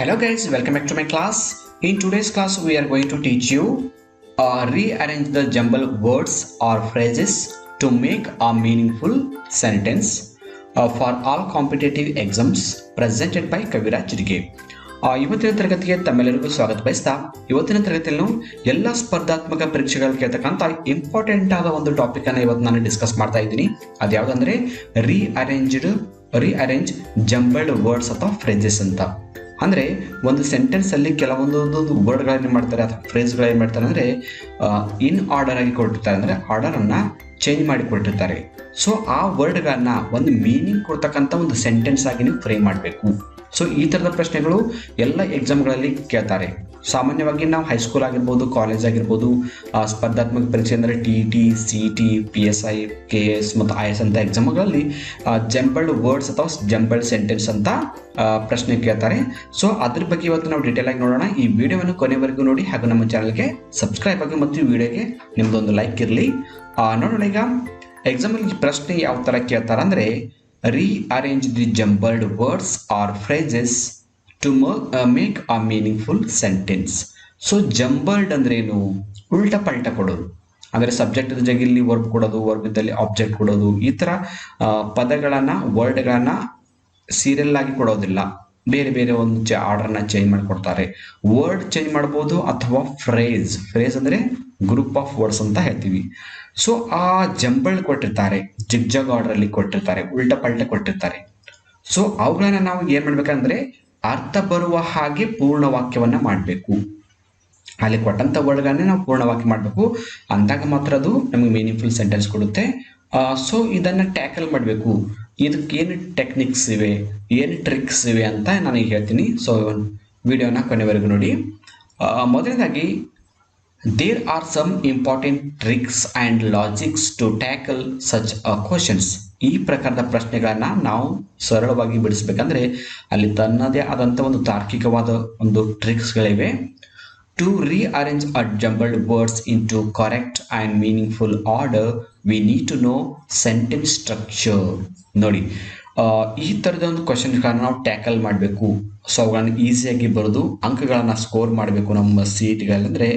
Hello guys, welcome back to my class. In today's class, we are going to teach you rearrange the jumbled words or phrases to make a meaningful sentence for all competitive exams presented by Kaviraj Jirge. ಇವತ್ತಿನ ತರಗತಿಗೆ ತಮ್ಮೆಲ್ಲರಿಗೂ ಸ್ವಾಗತ ಬಯಸ್ತಾ ಇವತ್ತಿನ ತರಗತಿಯಲ್ಲಿ ನಾವು ಎಲ್ಲ ಸ್ಪರ್ಧಾತ್ಮಕ ಪರೀಕ್ಷೆಗಳಿಗೆ ಕೇಳ್ತಕ್ಕಂಥ ಇಂಪಾರ್ಟೆಂಟ್ ಆದ ಒಂದು ಟಾಪಿಕ್ ಅನ್ನ ಇವತ್ತು ನಾನು ಡಿಸ್ಕಸ್ ಮಾಡ್ತಾ ಇದ್ದೀನಿ. ಅದ್ಯಾವುದಂದ್ರೆ ರೀಅರೇಂಜ್ ಜಂಬಲ್ಡ್ ವರ್ಡ್ಸ್ ಅಥವಾ ಫ್ರೇಜಸ್ ಅಂತ. ಅಂದ್ರೆ ಒಂದು ಸೆಂಟೆನ್ಸ್ ಅಲ್ಲಿ ಕೆಲವೊಂದೊಂದು ವರ್ಡ್ಗಳನ್ನ ಮಾಡ್ತಾರೆ ಅಥವಾ ಫ್ರೇಸ್ಗಳು ಏನ್ ಮಾಡ್ತಾರೆ ಅಂದ್ರೆ ಇನ್ ಆರ್ಡರ್ ಆಗಿ ಕೊಟ್ಟಿರ್ತಾರೆ, ಅಂದ್ರೆ ಆರ್ಡರ್ ಅನ್ನ ಚೇಂಜ್ ಮಾಡಿ ಕೊಟ್ಟಿರ್ತಾರೆ. ಸೊ ಆ ವರ್ಡ್ಗಳನ್ನ ಒಂದು ಮೀನಿಂಗ್ ಕೊಡ್ತಕ್ಕಂಥ ಒಂದು ಸೆಂಟೆನ್ಸ್ ಆಗಿ ನೀವು ಫ್ರೇಮ್ ಮಾಡಬೇಕು. ಸೊ ಈ ಥರದ ಪ್ರಶ್ನೆಗಳು ಎಲ್ಲ ಎಕ್ಸಾಮ್ಗಳಲ್ಲಿ ಕೇಳ್ತಾರೆ. ಸಾಮಾನ್ಯವಾಗಿ ನಾವು ಹೈಸ್ಕೂಲ್ ಆಗಿರ್ಬೋದು, ಕಾಲೇಜ್ ಆಗಿರ್ಬೋದು, ಸ್ಪರ್ಧಾತ್ಮಕ ಪರೀಕ್ಷೆ ಅಂದರೆ TET, CET, PSI, KS ಮತ್ತು IS ಅಂತ ಎಕ್ಸಾಮ್ಗಳಲ್ಲಿ ಜಂಬಲ್ಡ್ ವರ್ಡ್ಸ್ ಅಥವಾ ಜಂಬಲ್ಡ್ ಸೆಂಟೆನ್ಸ್ ಅಂತ ಪ್ರಶ್ನೆ ಕೇಳ್ತಾರೆ. ಸೊ ಅದ್ರ ಬಗ್ಗೆ ಇವತ್ತು ನಾವು ಡೀಟೇಲ್ ಆಗಿ ನೋಡೋಣ. ಈ ವಿಡಿಯೋವನ್ನು ಕೊನೆವರೆಗೂ ನೋಡಿ, ಹಾಗೂ ನಮ್ಮ ಚಾನಲ್ಗೆ ಸಬ್ಸ್ಕ್ರೈಬ್ ಆಗಿ ಮತ್ತು ಈ ವಿಡಿಯೋಗೆ ನಿಮ್ದೊಂದು ಲೈಕ್ ಇರಲಿ. ನೋಡೋಣ ಈಗ ಎಕ್ಸಾಮಲ್ಲಿ ಪ್ರಶ್ನೆ ಯಾವ ಥರ ಕೇಳ್ತಾರೆ ಅಂದರೆ rearrange the jumbled words or phrases to make a meaningful sentence. So jumbled ಅಂದ್ರೆ ಏನು? ಉಲ್ಟಾ ಪಲ್ಟ ಕೊಡೋದು, ಅಂದರೆ ಸಬ್ಜೆಕ್ಟ್ ಜಾಗದಲ್ಲಿ ವರ್ಬ್ ಕೊಡೋದು, ವರ್ಬ್ ಇದ್ದಲ್ಲಿ ಆಬ್ಜೆಕ್ಟ್ ಕೊಡೋದು. ಈ ಥರ ಪದಗಳನ್ನ ವರ್ಡ್ಗಳನ್ನ ಸೀರಿಯಲ್ ಆಗಿ ಕೊಡೋದಿಲ್ಲ, ಬೇರೆ ಬೇರೆ ಒಂದು ಆರ್ಡರ್ನ ಚೇಂಜ್ ಮಾಡಿಕೊಡ್ತಾರೆ. ವರ್ಡ್ ಚೇಂಜ್ ಮಾಡ್ಬೋದು ಅಥವಾ ಫ್ರೇಸ್ ಅಂದ್ರೆ ಗ್ರೂಪ್ ಆಫ್ ವರ್ಡ್ಸ್ ಅಂತ ಹೇಳ್ತೀವಿ. ಸೊ ಆ ಜಂಬಲ್ಡ್ ಕೊಟ್ಟಿರ್ತಾರೆ, ಜಿಗ್ಜಾಗ್ ಆರ್ಡರ್ ಅಲ್ಲಿ ಕೊಟ್ಟಿರ್ತಾರೆ, ಉಲ್ಟಾ ಪಲ್ಟ ಕೊಟ್ಟಿರ್ತಾರೆ. ಸೊ ಅವುಗಳನ್ನ ನಾವು ಏನ್ ಮಾಡ್ಬೇಕಂದ್ರೆ ಅರ್ಥ ಬರುವ ಹಾಗೆ ಪೂರ್ಣ ವಾಕ್ಯವನ್ನ ಮಾಡಬೇಕು. ಅಲ್ಲಿ ಕೊಟ್ಟಂತ ವರ್ಡ್ಗಳನ್ನೇ ನಾವು ಪೂರ್ಣ ವಾಕ್ಯ ಮಾಡಬೇಕು. ಅಂದಾಗ ಮಾತ್ರ ಅದು ನಮಗೆ ಮೀನಿಂಗ್ಫುಲ್ ಸೆಂಟೆನ್ಸ್ ಕೊಡುತ್ತೆ. ಸೊ ಇದನ್ನ ಟ್ಯಾಕಲ್ ಮಾಡಬೇಕು. ಇದಕ್ಕೆ ಏನು ಟೆಕ್ನಿಕ್ಸ್ ಇವೆ, ಏನು ಟ್ರಿಕ್ಸ್ ಇವೆ ಅಂತ ನಾನು ಹೇಳ್ತೀನಿ. ಸೊ ವಿಡಿಯೋನ ಕೊನೆವರೆಗೂ ನೋಡಿ. ಮೊದಲನೇದಾಗಿ there are some important tricks and logics to tackle such questions. ಈ ಪ್ರಕಾರದ ಪ್ರಶ್ನೆಗಳನ್ನ ನಾವು ಸರಳವಾಗಿ ಬಿಡಿಸ್ಬೇಕಂದ್ರೆ ಅಲ್ಲಿ ತನ್ನದೇ ಆದಂಥ ಒಂದು ತಾರ್ಕಿಕವಾದ ಒಂದು ಟ್ರಿಕ್ಸ್ಗಳಿವೆ. To rearrange a jumbled words into correct and meaningful order, we need to know sentence structure. ನೋಡಿ, ಈ ಥರದ ಒಂದು ಕ್ವಶನ್ಗಳನ್ನ ನಾವು ಟ್ಯಾಕಲ್ ಮಾಡಬೇಕು. ಸೊ ಅವುಗಳನ್ನ ಈಸಿಯಾಗಿ ಬರೆದು ಅಂಕಗಳನ್ನ ಸ್ಕೋರ್ ಮಾಡಬೇಕು ನಮ್ಮ CETಗಳಂದ್ರೆ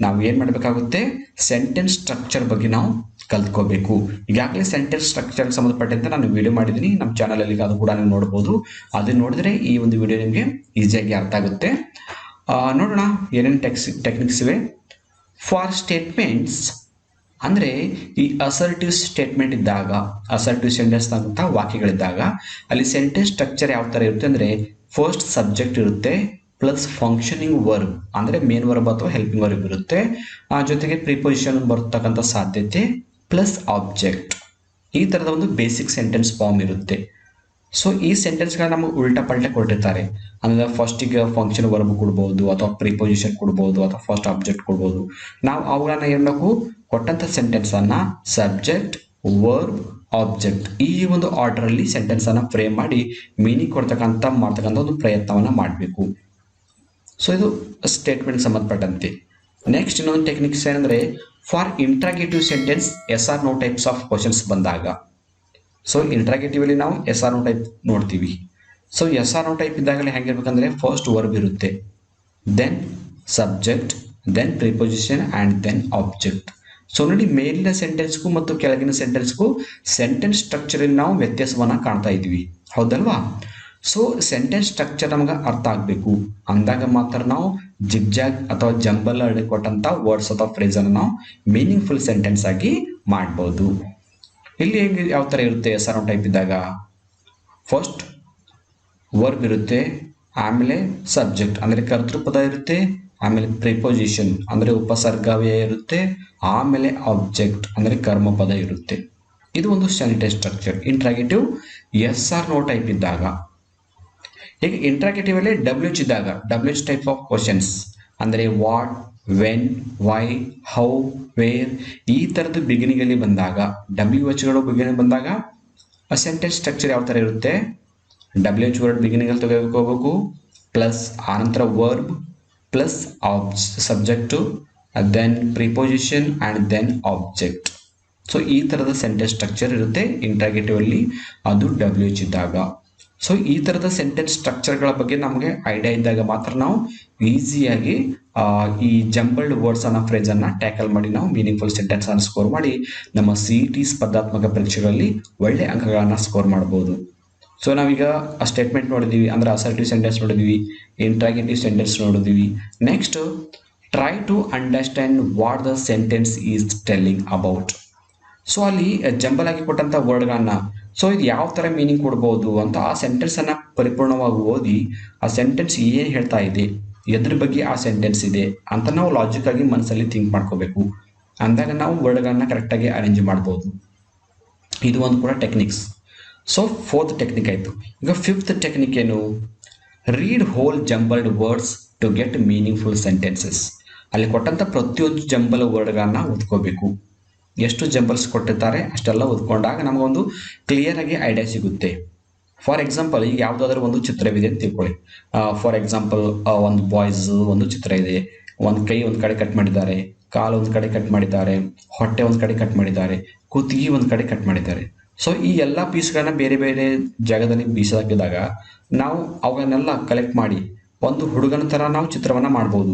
ನಾವು ಏನು ಮಾಡಬೇಕಾಗುತ್ತೆ, ಸೆಂಟೆನ್ಸ್ ಸ್ಟ್ರಕ್ಚರ್ ಬಗ್ಗೆ ನಾವು ಕಲ್ತ್ಕೋಬೇಕು. ಈಗಾಗಲೇ ಸೆಂಟೆನ್ಸ್ ಸ್ಟ್ರಕ್ಚರ್ ಸಂಬಂಧಪಟ್ಟಂತೆ ನಾನು ವಿಡಿಯೋ ಮಾಡಿದ್ದೀನಿ ನಮ್ಮ ಚಾನಲಲ್ಲಿ, ಅದು ಕೂಡ ನೀವು ನೋಡ್ಬೋದು. ಅದನ್ನ ನೋಡಿದ್ರೆ ಈ ಒಂದು ವಿಡಿಯೋ ನಿಮಗೆ ಈಸಿಯಾಗಿ ಅರ್ಥ ಆಗುತ್ತೆ. ನೋಡೋಣ ಏನೇನು ಟೆಕ್ನಿಕ್ಸ್ ಇವೆ. ಫಾರ್ ಸ್ಟೇಟ್ಮೆಂಟ್ಸ್ ಅಂದರೆ ಈ ಅಸರ್ಟಿವ್ ಸ್ಟೇಟ್ಮೆಂಟ್ ಇದ್ದಾಗ, ಅಸರ್ಟಿವ್ ಸೆಂಟೆನ್ಸ್ ಅಂತ ವಾಕ್ಯಗಳಿದ್ದಾಗ ಅಲ್ಲಿ ಸೆಂಟೆನ್ಸ್ ಸ್ಟ್ರಕ್ಚರ್ ಯಾವ ಥರ ಇರುತ್ತೆ ಅಂದರೆ ಫಸ್ಟ್ ಸಬ್ಜೆಕ್ಟ್ ಇರುತ್ತೆ, ಪ್ಲಸ್ ಫಂಕ್ಷನಿಂಗ್ ವರ್ಬ್ ಅಂದರೆ ಮೇನ್ ವರ್ಬ್ ಅಥವಾ ಹೆಲ್ಪಿಂಗ್ ವರ್ಬ್ ಇರುತ್ತೆ, ಜೊತೆಗೆ ಪ್ರಿಪೊಸಿಷನ್ ಬರ್ತಕ್ಕಂಥ ಸಾಧ್ಯತೆ, ಪ್ಲಸ್ ಆಬ್ಜೆಕ್ಟ್. ಈ ಥರದ ಒಂದು ಬೇಸಿಕ್ ಸೆಂಟೆನ್ಸ್ ಫಾರ್ಮ್ ಇರುತ್ತೆ. ಸೊ ಈ ಸೆಂಟೆನ್ಸ್ಗಳನ್ನ ನಮಗೆ ಉಲ್ಟಾ ಪಲ್ಟಾ ಕೊಟ್ಟಿರ್ತಾರೆ. ಅಂದರೆ ಫಸ್ಟಿಗೆ ಫಂಕ್ಷನ್ ವರ್ಬ್ ಕೊಡ್ಬೋದು, ಅಥವಾ ಪ್ರಿಪೊಸಿಷನ್ ಕೊಡ್ಬೋದು, ಅಥವಾ ಫಸ್ಟ್ ಆಬ್ಜೆಕ್ಟ್ ಕೊಡ್ಬೋದು. ನಾವು ಅವುಗಳನ್ನ ಏನು ಮಾಡಬೇಕು, ಕೊಟ್ಟಂಥ ಸೆಂಟೆನ್ಸನ್ನು ಸಬ್ಜೆಕ್ಟ್, ವರ್ಬ್, ಆಬ್ಜೆಕ್ಟ್ ಈ ಒಂದು ಆರ್ಡರಲ್ಲಿ ಸೆಂಟೆನ್ಸನ್ನು ಫ್ರೇಮ್ ಮಾಡಿ ಮೀನಿಂಗ್ ಮಾಡ್ತಕ್ಕಂಥ ಒಂದು ಪ್ರಯತ್ನವನ್ನು ಮಾಡಬೇಕು. ಸೊ ಇದು ಸ್ಟೇಟ್ಮೆಂಟ್ ಸಂಬಂಧಪಟ್ಟಂತೆ. ನೆಕ್ಸ್ಟ್ ಇನ್ನೊಂದು ಟೆಕ್ನಿಕ್ಸ್ ಏನಂದರೆ for interrogative sentence SR no types of questions ಬಂದಾಗ, ಸೊ ಇಂಟ್ರಾಗೇಟಿವ್ ಅಲ್ಲಿ ನಾವು SR ನೋ ಟೈಪ್ ನೋಡ್ತೀವಿ. ಸೊ SR ನೋ ಟೈಪ್ ಇದ್ದಾಗಲೇ ಹೆಂಗಿರ್ಬೇಕಂದ್ರೆ ಫಸ್ಟ್ ವರ್ಬ್ ಇರುತ್ತೆ, then subject, then preposition and then object. So ನೋಡಿ, ಮೇಲಿನ ಸೆಂಟೆನ್ಸ್ಗೂ ಮತ್ತು ಕೆಳಗಿನ ಸೆಂಟೆನ್ಸ್ಗೂ ಸೆಂಟೆನ್ಸ್ ಸ್ಟ್ರಕ್ಚರಲ್ಲಿ ನಾವು ವ್ಯತ್ಯಾಸವನ್ನು ಕಾಣ್ತಾ ಇದ್ವಿ, ಹೌದಲ್ವಾ? ಸೊ ಸೆಂಟೆನ್ಸ್ ಸ್ಟ್ರಕ್ಚರ್ ನಮಗೆ ಅರ್ಥ ಆಗಬೇಕು. ಅಂದಾಗ ಮಾತ್ರ ನಾವು ಜಿಗ್ಜಾಗ್ ಅಥವಾ ಜಂಬಲ್ ಕೊಟ್ಟಂಥ ವರ್ಡ್ಸ್ ಅಥವಾ ಫ್ರೇಸನ್ನು ನಾವು ಮೀನಿಂಗ್ಫುಲ್ ಸೆಂಟೆನ್ಸ್ ಆಗಿ ಮಾಡ್ಬೋದು. ಇಲ್ಲಿ ಹೆಂಗೆ ಯಾವ ಥರ ಇರುತ್ತೆ SR ನೋ ಟೈಪ್ ಇದ್ದಾಗ, ಫಸ್ಟ್ ವರ್ಬ್ ಇರುತ್ತೆ, ಆಮೇಲೆ ಸಬ್ಜೆಕ್ಟ್ ಅಂದರೆ ಕರ್ತೃಪದ ಇರುತ್ತೆ, ಆಮೇಲೆ ಪ್ರಿಪೊಸಿಷನ್ ಅಂದರೆ ಉಪಸರ್ಗವ್ಯಯ ಇರುತ್ತೆ, ಆಮೇಲೆ ಆಬ್ಜೆಕ್ಟ್ ಅಂದರೆ ಕರ್ಮಪದ ಇರುತ್ತೆ. ಇದು ಒಂದು sentence structure interrogative SR no type ಇದ್ದಾಗ. ಈಗ ಇಂಟ್ರಾಗೇಟಿವ್ ಅಲ್ಲಿ WH ಇದ್ದಾಗ, WH ಟೈಪ್ ಆಫ್ ಕ್ವಶನ್ಸ್ ಅಂದರೆ what, when, why, how, where ಈ ಥರದ್ದು ಬಿಗಿನಿಂಗಲ್ಲಿ ಬಂದಾಗ, WHಗಳು ಬಿಗಿನಿಂಗ್ ಬಂದಾಗ ಸೆಂಟೆನ್ಸ್ ಸ್ಟ್ರಕ್ಚರ್ ಯಾವ ಥರ ಇರುತ್ತೆ, WH ವರ್ಡ್ ಬಿಗಿನಿಂಗಲ್ಲಿ ತೆಗೆದುಕೋಬೇಕು, ಪ್ಲಸ್ ಆನಂತರ verb, plus subject, then preposition and then object. So ಈ ಥರದ ಸೆಂಟೆನ್ಸ್ ಸ್ಟ್ರಕ್ಚರ್ ಇರುತ್ತೆ ಇಂಟ್ರಾಗೇಟಿವ್ ಅಲ್ಲಿ, ಅದು WH ಇದ್ದಾಗ. ಸೊ ಈ ಥರದ ಸೆಂಟೆನ್ಸ್ ಸ್ಟ್ರಕ್ಚರ್ಗಳ ಬಗ್ಗೆ ನಮಗೆ ಐಡಿಯಾ ಇದ್ದಾಗ ಮಾತ್ರ ನಾವು ಈಸಿಯಾಗಿ ಈ ಜಂಬಲ್ಡ್ ವರ್ಡ್ಸ್ ಅನ್ನೋ ಫ್ರೇಜನ್ನು ಟ್ಯಾಕಲ್ ಮಾಡಿ ನಾವು ಮೀನಿಂಗ್ಫುಲ್ ಸೆಂಟೆನ್ಸ್ ಅನ್ನು ಸ್ಕೋರ್ ಮಾಡಿ ನಮ್ಮ CET ಸ್ಪರ್ಧಾತ್ಮಕ ಪರೀಕ್ಷೆಗಳಲ್ಲಿ ಒಳ್ಳೆ ಅಂಕಗಳನ್ನು ಸ್ಕೋರ್ ಮಾಡ್ಬೋದು. ಸೊ ನಾವೀಗ ಆ ಸ್ಟೇಟ್ಮೆಂಟ್ ನೋಡಿದ್ದೀವಿ, ಅಂದರೆ ಅಸರ್ಟಿವ್ ಸೆಂಟೆನ್ಸ್ ನೋಡಿದ್ದೀವಿ, ಇಂಟ್ರಾಗೇಟಿವ್ ಸೆಂಟೆನ್ಸ್ ನೋಡಿದ್ದೀವಿ. Next try to understand what the sentence is telling about. So ಅಲ್ಲಿ ಜಂಬಲ್ ಆಗಿ ಕೊಟ್ಟಂಥ ವರ್ಡ್ಗಳನ್ನ ಸೊ ಇದು ಯಾವ ಥರ ಮೀನಿಂಗ್ ಕೊಡ್ಬೋದು ಅಂತ ಆ ಸೆಂಟೆನ್ಸನ್ನು ಪರಿಪೂರ್ಣವಾಗಿ ಓದಿ ಆ ಸೆಂಟೆನ್ಸ್ ಏನು ಹೇಳ್ತಾ ಇದೆ, ಎದ್ರ ಬಗ್ಗೆ ಆ ಸೆಂಟೆನ್ಸ್ ಇದೆ ಅಂತ ನಾವು ಲಾಜಿಕ್ ಆಗಿ ಮನಸ್ಸಲ್ಲಿ ಥಿಂಕ್ ಮಾಡ್ಕೋಬೇಕು. ಅಂದಾಗ ನಾವು ವರ್ಡ್ಗಳನ್ನ ಕರೆಕ್ಟಾಗಿ ಅರೇಂಜ್ ಮಾಡ್ಬೋದು. ಇದು ಒಂದು ಕೂಡ ಟೆಕ್ನಿಕ್ಸ್. ಸೊ 4th ಟೆಕ್ನಿಕ್ ಆಯಿತು. ಈಗ 5th ಟೆಕ್ನಿಕ್ ಏನು? Read whole jumbled words to get meaningful sentences. ಅಲ್ಲಿ ಕೊಟ್ಟಂಥ ಪ್ರತಿಯೊಂದು ಜಂಬಲ್ ವರ್ಡ್ಗಳನ್ನ ಓದ್ಕೋಬೇಕು. ಎಷ್ಟು ಜಂಬಲ್ಸ್ ಕೊಟ್ಟಿರ್ತಾರೆ ಅಷ್ಟೆಲ್ಲ ಓದ್ಕೊಂಡಾಗ ನಮಗೊಂದು ಕ್ಲಿಯರ್ ಆಗಿ ಐಡಿಯಾ ಸಿಗುತ್ತೆ. ಫಾರ್ ಎಕ್ಸಾಂಪಲ್, ಈಗ ಯಾವುದಾದ್ರೂ ಒಂದು ಚಿತ್ರವಿದೆ ಅಂತ ತಿಳ್ಕೊಳ್ಳಿ. ಫಾರ್ ಎಕ್ಸಾಂಪಲ್, ಒಂದು ಬಾಯ್ಸ್ ಒಂದು ಚಿತ್ರ ಇದೆ. ಒಂದು ಕೈ ಒಂದು ಕಡೆ ಕಟ್ ಮಾಡಿದ್ದಾರೆ, ಕಾಲು ಒಂದು ಕಡೆ ಕಟ್ ಮಾಡಿದ್ದಾರೆ, ಹೊಟ್ಟೆ ಒಂದು ಕಡೆ ಕಟ್ ಮಾಡಿದ್ದಾರೆ, ಕುತ್ತಿಗೆ ಒಂದು ಕಡೆ ಕಟ್ ಮಾಡಿದ್ದಾರೆ. ಸೊ ಈ ಎಲ್ಲ ಪೀಸ್ಗಳನ್ನ ಬೇರೆ ಬೇರೆ ಜಾಗದಲ್ಲಿ ಬೀಸಾಕಿದಾಗ ನಾವು ಅವನ್ನೆಲ್ಲ ಕಲೆಕ್ಟ್ ಮಾಡಿ ಒಂದು ಹುಡುಗನ ಥರ ನಾವು ಚಿತ್ರವನ್ನು ಮಾಡ್ಬೋದು.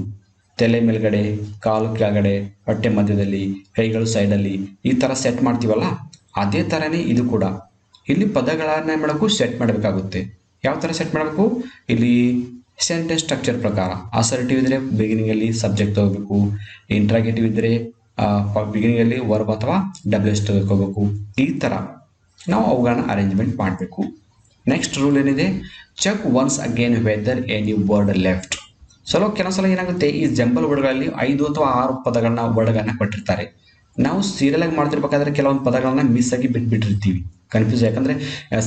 ತಲೆ ಮೇಲ್ಗಡೆ, ಕಾಲು ಕೆಳಗಡೆ, ಹೊಟ್ಟೆ ಮಧ್ಯದಲ್ಲಿ, ಕೈಗಳು ಸೈಡಲ್ಲಿ ಈ ಥರ ಸೆಟ್ ಮಾಡ್ತೀವಲ್ಲ, ಅದೇ ಥರನೇ ಇದು ಕೂಡ. ಇಲ್ಲಿ ಪದಗಳನ್ನ ಮಾಡಬೇಕು, ಸೆಟ್ ಮಾಡಬೇಕಾಗುತ್ತೆ. ಯಾವ ಥರ ಸೆಟ್ ಮಾಡಬೇಕು? ಇಲ್ಲಿ ಸೆಂಟೆನ್ಸ್ ಸ್ಟ್ರಕ್ಚರ್ ಪ್ರಕಾರ ಅಸರ್ಟಿವ್ ಇದ್ದರೆ ಬಿಗಿನಿಂಗಲ್ಲಿ ಸಬ್ಜೆಕ್ಟ್ ತಗೋಬೇಕು, ಇಂಟ್ರಾಗೇಟಿವ್ ಇದ್ದರೆ ಬಿಗಿನಿಂಗಲ್ಲಿ ವರ್ಬ್ ಅಥವಾ WH ತಗೋಬೇಕು. ಈ ಥರ ನಾವು ಅವುಗಳನ್ನ ಅರೇಂಜ್ಮೆಂಟ್ ಮಾಡಬೇಕು. ನೆಕ್ಸ್ಟ್ ರೂಲ್ ಏನಿದೆ? Check once again whether any word left. ಕೆಲವು ಸಲ ಏನಾಗುತ್ತೆ, ಈ ಜಂಬಲ್ ವರ್ಡ್ಗಳಲ್ಲಿ 5 ಅಥವಾ 6 ವರ್ಡ್ಗಳನ್ನ ಕೊಟ್ಟಿರ್ತಾರೆ. ನಾವು ಸೀರಿಯಲ್ ಆಗಿ ಮಾಡ್ತಿರ್ಬೇಕಾದ್ರೆ ಕೆಲವೊಂದು ಪದಗಳನ್ನ ಮಿಸ್ ಆಗಿ ಬಿಟ್ಬಿಟ್ಟಿರ್ತೀವಿ, ಕನ್ಫ್ಯೂಸ್. ಯಾಕಂದರೆ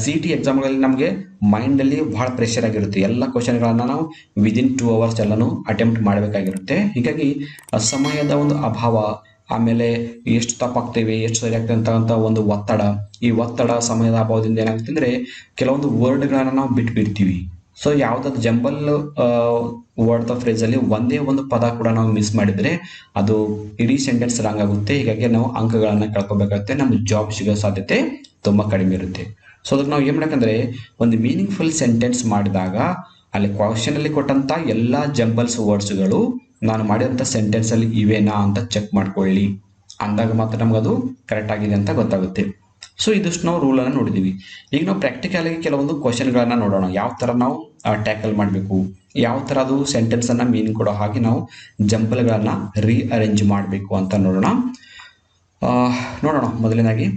CET ಎಕ್ಸಾಮ್ಗಳಲ್ಲಿ ನಮಗೆ ಮೈಂಡಲ್ಲಿ ಭಾಳ ಪ್ರೆಷರ್ ಆಗಿರುತ್ತೆ. ಎಲ್ಲ ಕ್ವಶನ್ಗಳನ್ನು ನಾವು ವಿದಿನ್ 2 hours ಎಲ್ಲನೂ ಅಟೆಂಪ್ಟ್ ಮಾಡಬೇಕಾಗಿರುತ್ತೆ. ಹೀಗಾಗಿ ಸಮಯದ ಒಂದು ಅಭಾವ, ಆಮೇಲೆ ಎಷ್ಟು ತಪ್ಪಾಗ್ತೇವೆ, ಎಷ್ಟು ಸರಿ ಆಗ್ತದೆ ಅಂತ ಒಂದು ಒತ್ತಡ, ಈ ಒತ್ತಡ ಸಮಯದ ಅಭಾವದಿಂದ ಏನಾಗುತ್ತೆ ಅಂದರೆ ಕೆಲವೊಂದು ವರ್ಡ್ಗಳನ್ನು ನಾವು ಬಿಟ್ಬಿಡ್ತೀವಿ. ಸೊ ಯಾವುದಾದ್ರು ಜಂಬಲ್ ವರ್ಡ್ ದ ಫ್ರೇಜಲ್ಲಿ ಒಂದೇ ಒಂದು ಪದ ಕೂಡ ನಾವು ಮಿಸ್ ಮಾಡಿದರೆ ಅದು ಇಡೀ ಸೆಂಟೆನ್ಸ್ ರಾಂಗ್ ಆಗುತ್ತೆ. ಹೀಗಾಗಿ ನಾವು ಅಂಕಗಳನ್ನು ಕಳ್ಕೊಬೇಕಾಗುತ್ತೆ, ನಮ್ಮ ಜಾಬ್ ಸಿಗೋ ಸಾಧ್ಯತೆ ತುಂಬ ಕಡಿಮೆ ಇರುತ್ತೆ. ಸೊ ಅದಕ್ಕೆ ನಾವು ಏನು ಮಾಡಬೇಕಂದ್ರೆ, ಒಂದು ಮೀನಿಂಗ್ಫುಲ್ ಸೆಂಟೆನ್ಸ್ ಮಾಡಿದಾಗ ಅಲ್ಲಿ ಕ್ವಶನಲ್ಲಿ ಕೊಟ್ಟಂಥ ಎಲ್ಲ ಜಂಬಲ್ಸ್ ವರ್ಡ್ಸ್ಗಳು ನಾನು ಮಾಡಿದಂಥ ಸೆಂಟೆನ್ಸಲ್ಲಿ ಇವೇನಾ ಅಂತ ಚೆಕ್ ಮಾಡ್ಕೊಳ್ಳಿ. ಅಂದಾಗ ಮಾತ್ರ ನಮಗದು ಕರೆಕ್ಟ್ ಆಗಿದೆ ಅಂತ ಗೊತ್ತಾಗುತ್ತೆ. ಸೊ ಇದಿಷ್ಟು ನಾವು ರೂಲನ್ನು ನೋಡಿದ್ದೀವಿ. ಈಗ ನಾವು ಪ್ರಾಕ್ಟಿಕಲಾಗಿ ಕೆಲವೊಂದು ಕ್ವಶನ್ಗಳನ್ನು ನೋಡೋಣ. ಯಾವ ಥರ ನಾವು ಟ್ಯಾಕಲ್ ಮಾಡಬೇಕು, ಯಾವ ಥರ ಅದು ಸೆಂಟೆನ್ಸನ್ನು ಮೀನಿಂಗ್ ಕೊಡೋ ಹಾಗೆ ನಾವು ಜಂಬಲ್ಗಳನ್ನು ರೀಅರೇಂಜ್ ಮಾಡಬೇಕು ಅಂತ ನೋಡೋಣ. ಮೊದಲನೇದಾಗಿ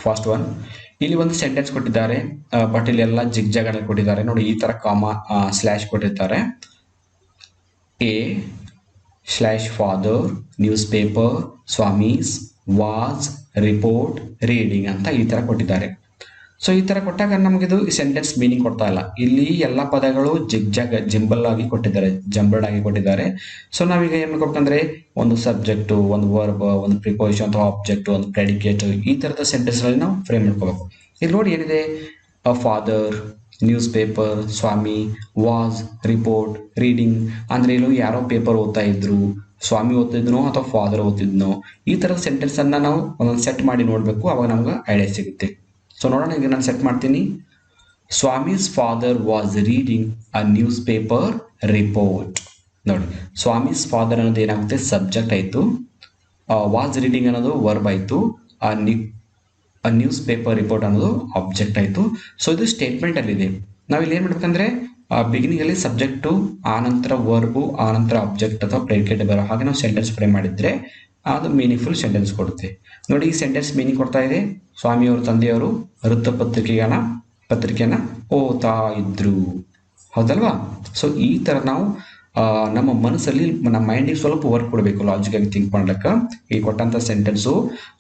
ಫಸ್ಟ್ ಒನ್. ಇಲ್ಲಿ ಒಂದು ಸೆಂಟೆನ್ಸ್ ಕೊಟ್ಟಿದ್ದಾರೆ, ಬಟ್ ಇಲ್ಲಿ ಎಲ್ಲ ಜಿಗ್ಜಾಗಲ್ಲಿ ಕೊಟ್ಟಿದ್ದಾರೆ ನೋಡಿ. ಈ ಥರ ಸ್ಲ್ಯಾಶ್ ಕೊಟ್ಟಿರ್ತಾರೆ. A/father, newspaper, Swami's, was, report, reading ಅಂತ ಈ ಥರ ಕೊಟ್ಟಿದ್ದಾರೆ. ಸೊ ಈ ಥರ ಕೊಟ್ಟಾಗ ನಮಗಿದು ಸೆಂಟೆನ್ಸ್ ಮೀನಿಂಗ್ ಕೊಡ್ತಾ ಇಲ್ಲ. ಇಲ್ಲಿ ಎಲ್ಲ ಪದಗಳು ಜಂಬಲ್ಡ್ ಆಗಿ ಕೊಟ್ಟಿದ್ದಾರೆ. ಸೊ ನಾವೀಗ ಏನು ಮಾಡ್ಬೇಕಂದ್ರೆ, ಒಂದು ಸಬ್ಜೆಕ್ಟು, ಒಂದು ವರ್ಬ್, ಒಂದು ಪ್ರಿಪೋಸಿಷನ್ ಅಥವಾ ಆಬ್ಜೆಕ್ಟ್, ಒಂದು ಪ್ರೆಡಿಕೇಟ್, ಈ ಥರದ ಸೆಂಟೆನ್ಸ್ಗಳಲ್ಲಿ ನಾವು ಫ್ರೇಮ್ ಮಾಡ್ಕೋಬೇಕು. ಇಲ್ಲಿ ನೋಡಿ ಏನಿದೆ, a father, news paper, Swami, was, report, reading. ಅಂದರೆ ಇಲ್ಲಿ ಯಾರೋ ಪೇಪರ್ ಓದ್ತಾ ಇದ್ರು, ಸ್ವಾಮಿ ಓದ್ತಿದ್ನೋ ಅಥವಾ ಫಾದರ್ ಓದ್ತಿದ್ನೋ, ಈ ಥರದ ಸೆಂಟೆನ್ಸನ್ನು ನಾವು ಒಂದೊಂದು ಸೆಟ್ ಮಾಡಿ ನೋಡಬೇಕು. ಅವಾಗ ನಮ್ಗೆ ಐಡಿಯಾ ಸಿಗುತ್ತೆ. ಸೊ ನೋಡೋಣ, ಈಗ ನಾನು ಸೆಟ್ ಮಾಡ್ತೀನಿ. Swami's father was reading a news paper report. ನೋಡಿ, ಸ್ವಾಮೀಸ್ ಫಾದರ್ ಅನ್ನೋದು ಏನಾಗುತ್ತೆ, ಸಬ್ಜೆಕ್ಟ್ ಆಯಿತು. ವಾಸ್ ರೀಡಿಂಗ್ ಅನ್ನೋದು ವರ್ಬ್ ಆಯಿತು. ನ್ಯೂಸ್ ಪೇಪರ್ ರಿಪೋರ್ಟ್ ಅನ್ನೋದು ಆಬ್ಜೆಕ್ಟ್ ಆಯಿತು. ಸೊ ಇದು ಸ್ಟೇಟ್ಮೆಂಟಲ್ಲಿದೆ. ನಾವಿಲ್ಲಿ ಏನು ಮಾಡ್ಬೇಕಂದ್ರೆ, ಬಿಗಿನಿಂಗಲ್ಲಿ ಸಬ್ಜೆಕ್ಟು, ಆನಂತರ ವರ್ಬು, ಆನಂತರ ಆಬ್ಜೆಕ್ಟ್ ಅಥವಾ ಪ್ರೆಡಿಕೇಟ್ ಬರೋ ಹಾಗೆ ನಾವು ಸೆಂಟೆನ್ಸ್ ಫ್ರೇಮ್ ಮಾಡಿದರೆ ಅದು ಮೀನಿಂಗ್ಫುಲ್ ಸೆಂಟೆನ್ಸ್ ಕೊಡುತ್ತೆ. ನೋಡಿ, ಈ ಸೆಂಟೆನ್ಸ್ ಮೀನಿಂಗ್ ಕೊಡ್ತಾ ಇದೆ. ಸ್ವಾಮಿಯವರು, ತಂದೆಯವರು ಪತ್ರಿಕೆಯನ್ನು ಓದ್ತಾ ಇದ್ರು, ಹೌದಲ್ವಾ? ಸೊ ಈ ಥರ ನಾವು ನಮ್ಮ ಮನಸ್ಸಲ್ಲಿ, ನಮ್ಮ ಮೈಂಡಿಗೆ ಸ್ವಲ್ಪ ವರ್ಕ್ ಕೊಡಬೇಕು, ಲಾಜಿಕಾಗಿ ಥಿಂಕ್ ಮಾಡ್ಲಿಕ್ಕೆ. ಈ ಕೊಟ್ಟಂಥ ಸೆಂಟೆನ್ಸು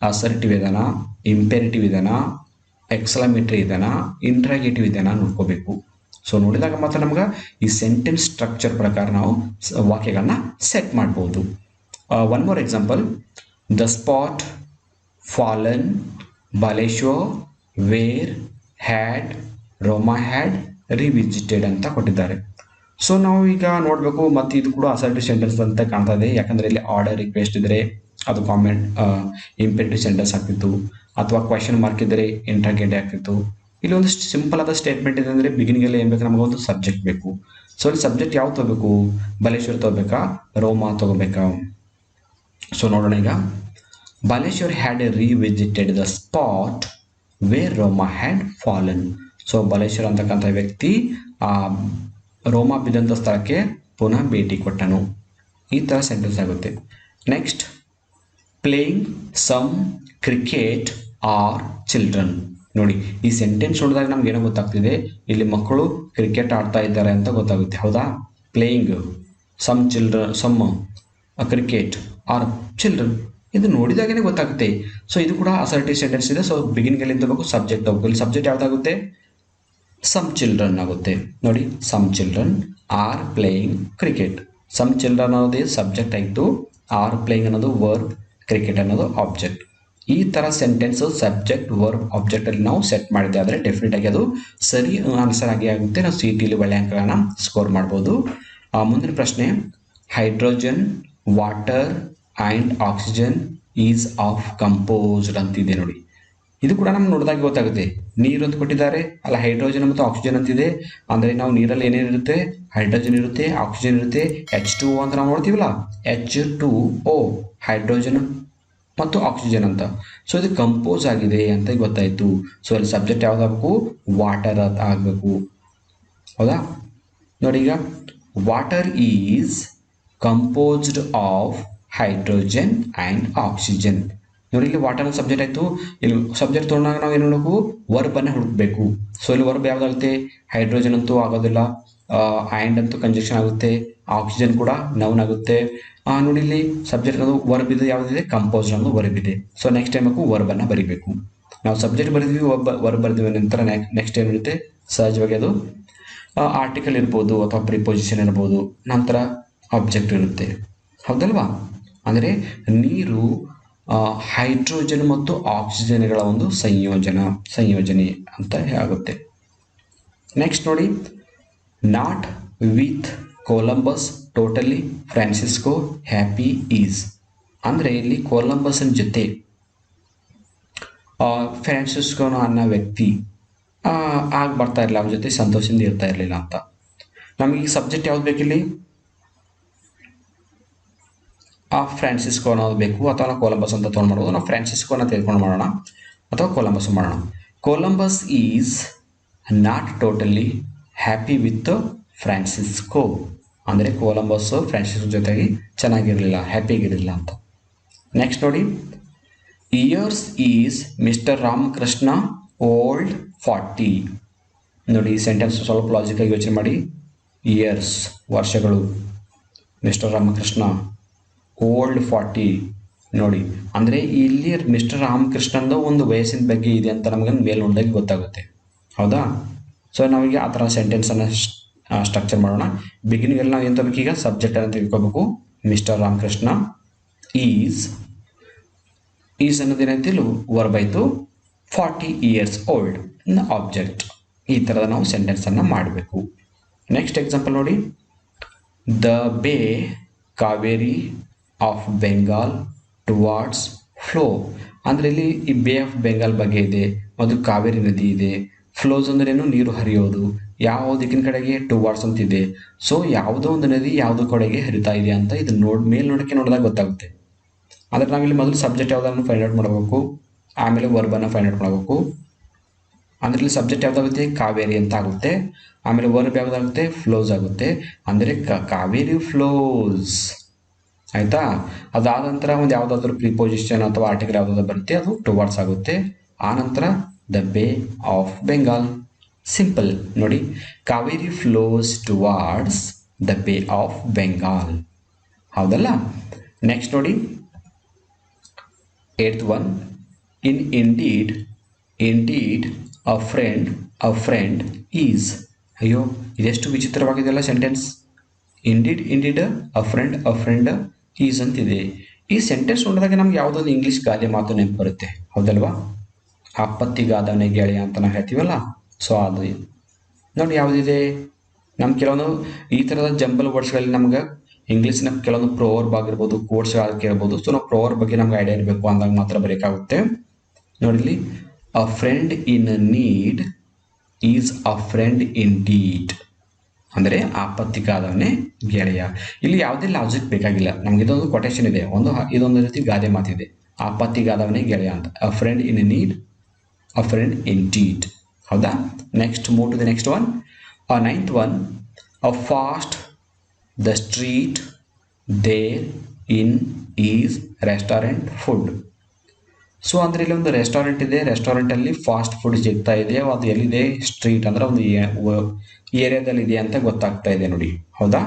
ಅಸರ್ಟಿವ್ ಇದಾನ, ಇಂಪೆರಿಟಿವ್ ಇದಾನ, ಎಕ್ಸ್ಕ್ಲಮೇಟರಿ ಇದಾನ, ಇಂಟ್ರಾಗೇಟಿವ್ ಇದಾನ ನೋಡ್ಕೋಬೇಕು. ಸೊ ನೋಡಿದಾಗ ಮಾತ್ರ ನಮ್ಗೆ ಈ ಸೆಂಟೆನ್ಸ್ ಸ್ಟ್ರಕ್ಚರ್ ಪ್ರಕಾರ ನಾವು ವಾಕ್ಯಗಳನ್ನ ಸೆಟ್ ಮಾಡ್ಬೋದು. One more example. The spot, fallen, Baleshwar, where, had, Roma had, revisited ಅಂತ ಕೊಟ್ಟಿದ್ದಾರೆ. ಸೊ ನಾವು ಈಗ ನೋಡಬೇಕು, ಮತ್ತು ಇದು ಕೂಡ ಅಸರ್ಟಿವ್ ಸೆಂಟೆನ್ಸ್ ಅಂತ ಕಾಣ್ತಾ ಇದೆ. ಯಾಕಂದರೆ ಇಲ್ಲಿ ಆರ್ಡರ್ ರಿಕ್ವೆಸ್ಟ್ ಇದ್ದರೆ ಅದು ಕಾಮೆಂಟ್ ಇಂಪೆರಿಟಿವ್ ಸೆಂಟೆನ್ಸ್ ಆಗ್ತಿತ್ತು, ಅಥವಾ ಕ್ವೆಶನ್ ಮಾರ್ಕ್ ಇದ್ದರೆ ಇಂಟ್ರಾಗೇಟಿವ್ ಆಗ್ತಿತ್ತು, ಇಲ್ಲಿ ಒಂದು ಸಿಂಪಲ್ ಆದ ಸ್ಟೇಟ್ಮೆಂಟ್ ಇದೆ ಅಂದರೆ ಬಿಗಿನಿಂಗಲ್ಲಿ ಏನು ಬೇಕು, ನಮಗೊಂದು ಸಬ್ಜೆಕ್ಟ್ ಬೇಕು. ಸೊ ಇಲ್ಲಿ ಸಬ್ಜೆಕ್ಟ್ ಯಾವ್ದು ತಗೋಬೇಕು, ಬಾಲೇಶ್ವರ್ ತಗೋಬೇಕಾ ರೋಮಾ ತಗೋಬೇಕಾ? ಸೊ ನೋಡೋಣ ಈಗ. Baleshwar had revisited the spot wear ರೋಮಾ had fallen. So Baleshwar ಅಂತಕ್ಕಂಥ ವ್ಯಕ್ತಿ ಆ ರೋಮಾ ಬಿದ್ದಂಥ ಸ್ಥಳಕ್ಕೆ ಪುನಃ ಭೇಟಿ ಕೊಟ್ಟನು. ಈ ಥರ ಸೆಂಟೆನ್ಸ್ ಆಗುತ್ತೆ. Next, playing some cricket are children. ನೋಡಿ ಈ ಸೆಂಟೆನ್ಸ್ ನೋಡಿದಾಗ ನಮ್ಗೆ ಏನೋ ಗೊತ್ತಾಗ್ತಿದೆ, ಇಲ್ಲಿ ಮಕ್ಕಳು ಕ್ರಿಕೆಟ್ ಆಡ್ತಾ ಇದ್ದಾರೆ ಅಂತ ಗೊತ್ತಾಗುತ್ತೆ. ಹೌದಾ? Playing some cricket are children, ಇದು ನೋಡಿದಾಗೇ ಗೊತ್ತಾಗುತ್ತೆ. ಸೊ ಇದು ಕೂಡ ಅಸರ್ಟಿವ್ ಸೆಂಟೆನ್ಸ್ ಇದೆ. ಸೊ ಬಿಗಿನಿಂಗಲ್ಲಿ ತಗೋಬೇಕು, ಸಬ್ಜೆಕ್ಟ್ ತಗೋಬೇಕು. ಇಲ್ಲಿ ಸಬ್ಜೆಕ್ಟ್ ಯಾವ್ದಾಗುತ್ತೆ, ಸಮ್ ಚಿಲ್ಡ್ರನ್ ಆಗುತ್ತೆ. ನೋಡಿ, some children are playing cricket. Some children ಅನ್ನೋದೇ ಸಬ್ಜೆಕ್ಟ್ ಆಯಿತು, ಆರ್ ಪ್ಲೇಯಿಂಗ್ ಅನ್ನೋದು ವರ್ಬ್, ಕ್ರಿಕೆಟ್ ಅನ್ನೋದು ಆಬ್ಜೆಕ್ಟ್. ಈ ಥರ ಸೆಂಟೆನ್ಸು ಸಬ್ಜೆಕ್ಟ್ ವರ್ಬ್ ಆಬ್ಜೆಕ್ಟಲ್ಲಿ ನಾವು ಸೆಟ್ ಮಾಡಿದೆ ಆದರೆ ಡೆಫಿನೆಟ್ ಆಗಿ ಅದು ಸರಿ ಆನ್ಸರ್ ಆಗಿ ಆಗುತ್ತೆ. ನಾವು ಸಿ ಟಿಲಿ ಒಳ್ಳೆ ಅಂಕಗಳನ್ನು ಸ್ಕೋರ್ ಮಾಡ್ಬೋದು. ಮುಂದಿನ ಪ್ರಶ್ನೆ, hydrogen, water and oxygen is of composed ಅಂತಿದೆ. ನೋಡಿ ಇದು ಕೂಡ ನಮ್ಗೆ ನೋಡಿದಾಗ ಗೊತ್ತಾಗುತ್ತೆ. ನೀರು ಅಂತ ಕೊಟ್ಟಿದ್ದಾರೆ ಅಲ್ಲ, ಹೈಡ್ರೋಜನ್ ಮತ್ತು ಆಕ್ಸಿಜನ್ ಅಂತಿದೆ. ಅಂದರೆ ನಾವು ನೀರಲ್ಲಿ ಏನೇನಿರುತ್ತೆ, ಹೈಡ್ರೋಜನ್ ಇರುತ್ತೆ, ಆಕ್ಸಿಜನ್ ಇರುತ್ತೆ, H2O ಅಂತ ನಾವು ನೋಡ್ತೀವಲ್ಲ, H2O ಹೈಡ್ರೋಜನ್ ಮತ್ತು ಆಕ್ಸಿಜನ್ ಅಂತ. ಸೊ ಇದು ಕಂಪೋಸ್ ಆಗಿದೆ ಅಂತ ಗೊತ್ತಾಯಿತು. ಸೊ ಅಲ್ಲಿ ಸಬ್ಜೆಕ್ಟ್ ಯಾವುದಾಗಬೇಕು, ವಾಟರ್ ಆಗಬೇಕು. ಹೌದಾ? ನೋಡಿ ಈಗ, water is composed of hydrogen and oxygen. ನೋಡಿ ಇಲ್ಲಿ ವಾಟರ್ ಸಬ್ಜೆಕ್ಟ್ ಆಯಿತು. ಇಲ್ಲಿ ಸಬ್ಜೆಕ್ಟ್ ತೊಗೊಂಡಾಗ ನಾವು ಏನು ಮಾಡಬೇಕು, ವರ್ಬನ್ನು ಹುಡುಕಬೇಕು. ಸೊ ಇಲ್ಲಿ ವರ್ಬ್ ಯಾವುದಾಗುತ್ತೆ, ಹೈಡ್ರೋಜನ್ ಅಂತೂ ಆಗೋದಿಲ್ಲ, ಆ್ಯಂಡ್ ಅಂತೂ ಕಂಜಕ್ಷನ್ ಆಗುತ್ತೆ, ಆಕ್ಸಿಜನ್ ಕೂಡ ನೌನ್ ಆಗುತ್ತೆ. ನೋಡಿ ಇಲ್ಲಿ ಸಬ್ಜೆಕ್ಟ್ ಅನ್ನೋದು ವರ್ಬ್ ಇದೆ, ಯಾವುದಿದೆ, ಕಂಪೋಸ್ಡ್ ಅನ್ನೋದು ವರ್ಬ್ ಇದೆ. ಸೊ ನೆಕ್ಸ್ಟ್ ಟೈಮ್ ವರ್ಬನ್ನು ಬರೀಬೇಕು. ನಾವು ಸಬ್ಜೆಕ್ಟ್ ಬರೆದ್ವಿ, ವರ್ಬ್ ಬರೆದ್ವಿ, ನಂತರ ನೆಕ್ಸ್ಟ್ ಟೈಮ್ ಇರುತ್ತೆ ಸಹಜವಾಗಿ ಅದು ಆರ್ಟಿಕಲ್ ಇರ್ಬೋದು ಅಥವಾ ಪ್ರಿಪೋಸಿಷನ್ ಇರ್ಬೋದು, ನಂತರ ಆಬ್ಜೆಕ್ಟ್ ಇರುತ್ತೆ. ಹೌದಲ್ವಾ? ಅಂದರೆ ನೀರು ಹೈಡ್ರೋಜನ್ ಮತ್ತು ಆಕ್ಸಿಜನ್ಗಳ ಒಂದು ಸಂಯೋಜನೆ ಅಂತ ಆಗುತ್ತೆ. ನೆಕ್ಸ್ಟ್ ನೋಡಿ, not with Columbus totally Francisco happy is. ಅಂದರೆ ಇಲ್ಲಿ ಕೊಲಂಬಸ್ನ ಜೊತೆ ಫ್ರಾನ್ಸಿಸ್ಕೋನ ಅನ್ನೋ ವ್ಯಕ್ತಿ ಆಗ ಬರ್ತಾ ಇರಲಿಲ್ಲ, ಅವ್ರ ಜೊತೆ ಸಂತೋಷದಿಂದ ಇರ್ತಾ ಇರಲಿಲ್ಲ ಅಂತ. ನಮಗೆ ಸಬ್ಜೆಕ್ಟ್ ಯಾವ್ದು ಬೇಕಿಲ್ಲಿ, ಫ್ರಾನ್ಸಿಸ್ಕೋ ಅನ್ನೋದು ಬೇಕು, ಅಥವಾ ನಾವು ಕೊಲಂಬಸ್ ಅಂತ ತೊಗೊಂಡು ಮಾಡ್ಬೋದು. ನಾವು ಫ್ರಾನ್ಸಿಸ್ಕೋನ ತೆಗೆದುಕೊಂಡು ಮಾಡೋಣ ಅಥವಾ ಕೊಲಂಬಸ್ ಮಾಡೋಣ. Columbus is not totally happy with Francisco. ಅಂದರೆ ಕೊಲಂಬಸ್ ಫ್ರಾನ್ಸಿಸ್ಕೋ ಜೊತೆಗೆ ಚೆನ್ನಾಗಿರಲಿಲ್ಲ, ಹ್ಯಾಪಿಯಾಗಿರಲಿಲ್ಲ ಅಂತ. ನೆಕ್ಸ್ಟ್ ನೋಡಿ, years is mister Ramakrishna old 40. ನೋಡಿ ಈ ಸೆಂಟೆನ್ಸ್ ಸ್ವಲ್ಪ ಲಾಜಿಕಾಗಿ ಯೋಚನೆ ಮಾಡಿ. ಇಯರ್ಸ್ ವರ್ಷಗಳು, ಮಿಸ್ಟರ್ ರಾಮಕೃಷ್ಣ ಓಲ್ಡ್ 40. ನೋಡಿ ಅಂದರೆ ಇಲ್ಲಿ ಮಿಸ್ಟರ್ ರಾಮಕೃಷ್ಣಂದು ಒಂದು ವಯಸ್ಸಿನ ಬಗ್ಗೆ ಇದೆ ಅಂತ ನಮಗೆ ಮೇಲೆ ನೋಡಿದಾಗ ಗೊತ್ತಾಗುತ್ತೆ. ಹೌದಾ? ಸೊ ನಾವೀಗ ಆ ಥರ ಸೆಂಟೆನ್ಸನ್ನು ಸ್ಟ್ರಕ್ಚರ್ ಮಾಡೋಣ. ಬಿಗಿನಿಂಗಲ್ಲಿ ನಾವು ಏನು ತಗೋಬೇಕು, ಈಗ ಸಬ್ಜೆಕ್ಟನ್ನು ತೆಗೆದುಕೋಬೇಕು. ಮಿಸ್ಟರ್ ರಾಮಕೃಷ್ಣ ಈಸ್ ಅನ್ನೋದೇನೈತಿ ವರ್ಬ್ ಆಯಿತು, 40 years old ಆಬ್ಜೆಕ್ಟ್. ಈ ಥರದ ನಾವು ಸೆಂಟೆನ್ಸನ್ನು ಮಾಡಬೇಕು. ನೆಕ್ಸ್ಟ್ ಎಕ್ಸಾಂಪಲ್ ನೋಡಿ, ದ ಬೇ Kaveri of Bengal towards flow. ಅಂದರೆ ಇಲ್ಲಿ ಈ ಬೇ ಆಫ್ ಬೆಂಗಾಲ್ ಬಗ್ಗೆ ಇದೆ, ಮತ್ತು ಕಾವೇರಿ ನದಿ ಇದೆ. ಫ್ಲೋಸ್ ಅಂದ್ರೇನು, ನೀರು ಹರಿಯೋದು. ಯಾವ ದಿಕ್ಕಿನ ಕಡೆಗೆ, ಟುವಾರ್ಡ್ಸ್ ಅಂತಿದೆ. ಸೊ ಯಾವುದೋ ಒಂದು ನದಿ ಯಾವುದೋ ಕಡೆಗೆ ಹರಿತಾ ಇದೆ ಅಂತ ಇದು ನೋಡಿದಾಗ ಗೊತ್ತಾಗುತ್ತೆ. ಅಂದರೆ ನಾವಿಲ್ಲಿ ಮೊದಲು ಸಬ್ಜೆಕ್ಟ್ ಯಾವುದನ್ನು ಫೈಂಡ್ ಔಟ್ ಮಾಡಬೇಕು, ಆಮೇಲೆ ವರ್ಬನ್ನು ಫೈಂಡ್ ಔಟ್ ಮಾಡಬೇಕು. ಅಂದರೆ ಇಲ್ಲಿ ಸಬ್ಜೆಕ್ಟ್ ಯಾವುದಾಗುತ್ತೆ, ಕಾವೇರಿ ಅಂತ ಆಗುತ್ತೆ. ಆಮೇಲೆ ವರ್ಬ್ ಯಾವುದಾಗುತ್ತೆ, ಫ್ಲೋಸ್ ಆಗುತ್ತೆ. ಅಂದರೆ ಕಾವೇರಿ ಫ್ಲೋಸ್. ಆಯಿತಾ? ಅದಾದ ನಂತರ ಒಂದು ಯಾವುದಾದ್ರೂ ಪ್ರಿಪೋಸಿಷನ್ ಅಥವಾ ಆರ್ಟಿಕಲ್ ಯಾವುದಾದ್ರು ಬರುತ್ತೆ, ಅದು ಟುವಾರ್ಡ್ಸ್ ಆಗುತ್ತೆ. ಆ ನಂತರ the bay of Bengal. Simple ನೋಡಿ, Kaveri flows towards the bay of Bengal. ಹೌದಲ್ಲ? ನೆಕ್ಸ್ಟ್ ನೋಡಿ, 8th one, in indeed a friend is. ಅಯ್ಯೋ ಇದೆಷ್ಟು ವಿಚಿತ್ರವಾಗಿದೆಯಲ್ಲ sentence. Indeed a friend is ಅಂತಿದೆ. ಈ ಸೆಂಟೆನ್ಸ್ ನೋಡಿದಾಗ ನಮ್ಗೆ ಯಾವುದೊಂದು ಇಂಗ್ಲೀಷ್ ಗಾದೆ ಮಾತು ನೆನಪು ಬರುತ್ತೆ. ಹೌದಲ್ವಾ? ಅಪ್ಪತ್ತಿಗಾದವನೇ ಗೆಳೆಯ ಅಂತ ನಾವು ಹೇಳ್ತೀವಲ್ಲ, ಸೊ ಅದು ನೋಡಿ ಯಾವುದಿದೆ. ನಮ್ಮ ಕೆಲವೊಂದು ಈ ಥರದ ಜಂಬಲ್ ವರ್ಡ್ಸ್ಗಳಲ್ಲಿ ನಮ್ಗೆ ಇಂಗ್ಲೀಷ್ನ ಕೆಲವೊಂದು ಪ್ರೋವರ್ಬ್ ಆಗಿರ್ಬೋದು, ಕೋಟ್ಸ್ ಆಗಿರ್ಬೋದು. ಸೊ ನಾವು ಪ್ರೋವರ್ಬ್ ಬಗ್ಗೆ ನಮ್ಗೆ ಐಡಿಯಾ ಇರಬೇಕು ಅಂದಾಗ ಮಾತ್ರ ಬರೋಕ್ಕಾಗುತ್ತೆ. ನೋಡಿಲಿ, a friend in need is a friend indeed. ಅಂದರೆ ಆಪತ್ತಿಗಾದವನೇ ಗೆಳೆಯ. ಇಲ್ಲಿ ಯಾವುದೇ ಲಾಜಿಕ್ ಬೇಕಾಗಿಲ್ಲ, ನಮ್ಗೆ ಇದೊಂದು ಕೊಟೇಶನ್ ಇದೆ, ಇದೊಂದು ರೀತಿ ಗಾದೆ ಮಾತಿದೆ, ಆಪತ್ತಿಗಾದವನೇ ಗೆಳೆಯ ಅಂತ. A friend in need, a friend indeed. ಹೌದಾ? Next move to the next one. Ninth one, a fast the street there in is restaurant food. So ಅಂದರೆ ಇಲ್ಲಿ ಒಂದು ರೆಸ್ಟೋರೆಂಟ್ ಇದೆ, ರೆಸ್ಟೋರೆಂಟಲ್ಲಿ ಫಾಸ್ಟ್ ಫುಡ್ ಸಿಗ್ತಾ ಇದೆ. ಅದು ಎಲ್ಲಿದೆ? ಸ್ಟ್ರೀಟ್ ಅಂದರೆ ಒಂದು ಏರಿಯಾದಲ್ಲಿ ಇದೆ ಅಂತ ಗೊತ್ತಾಗ್ತಾ ಇದೆ ನೋಡಿ. ಹೌದಾ?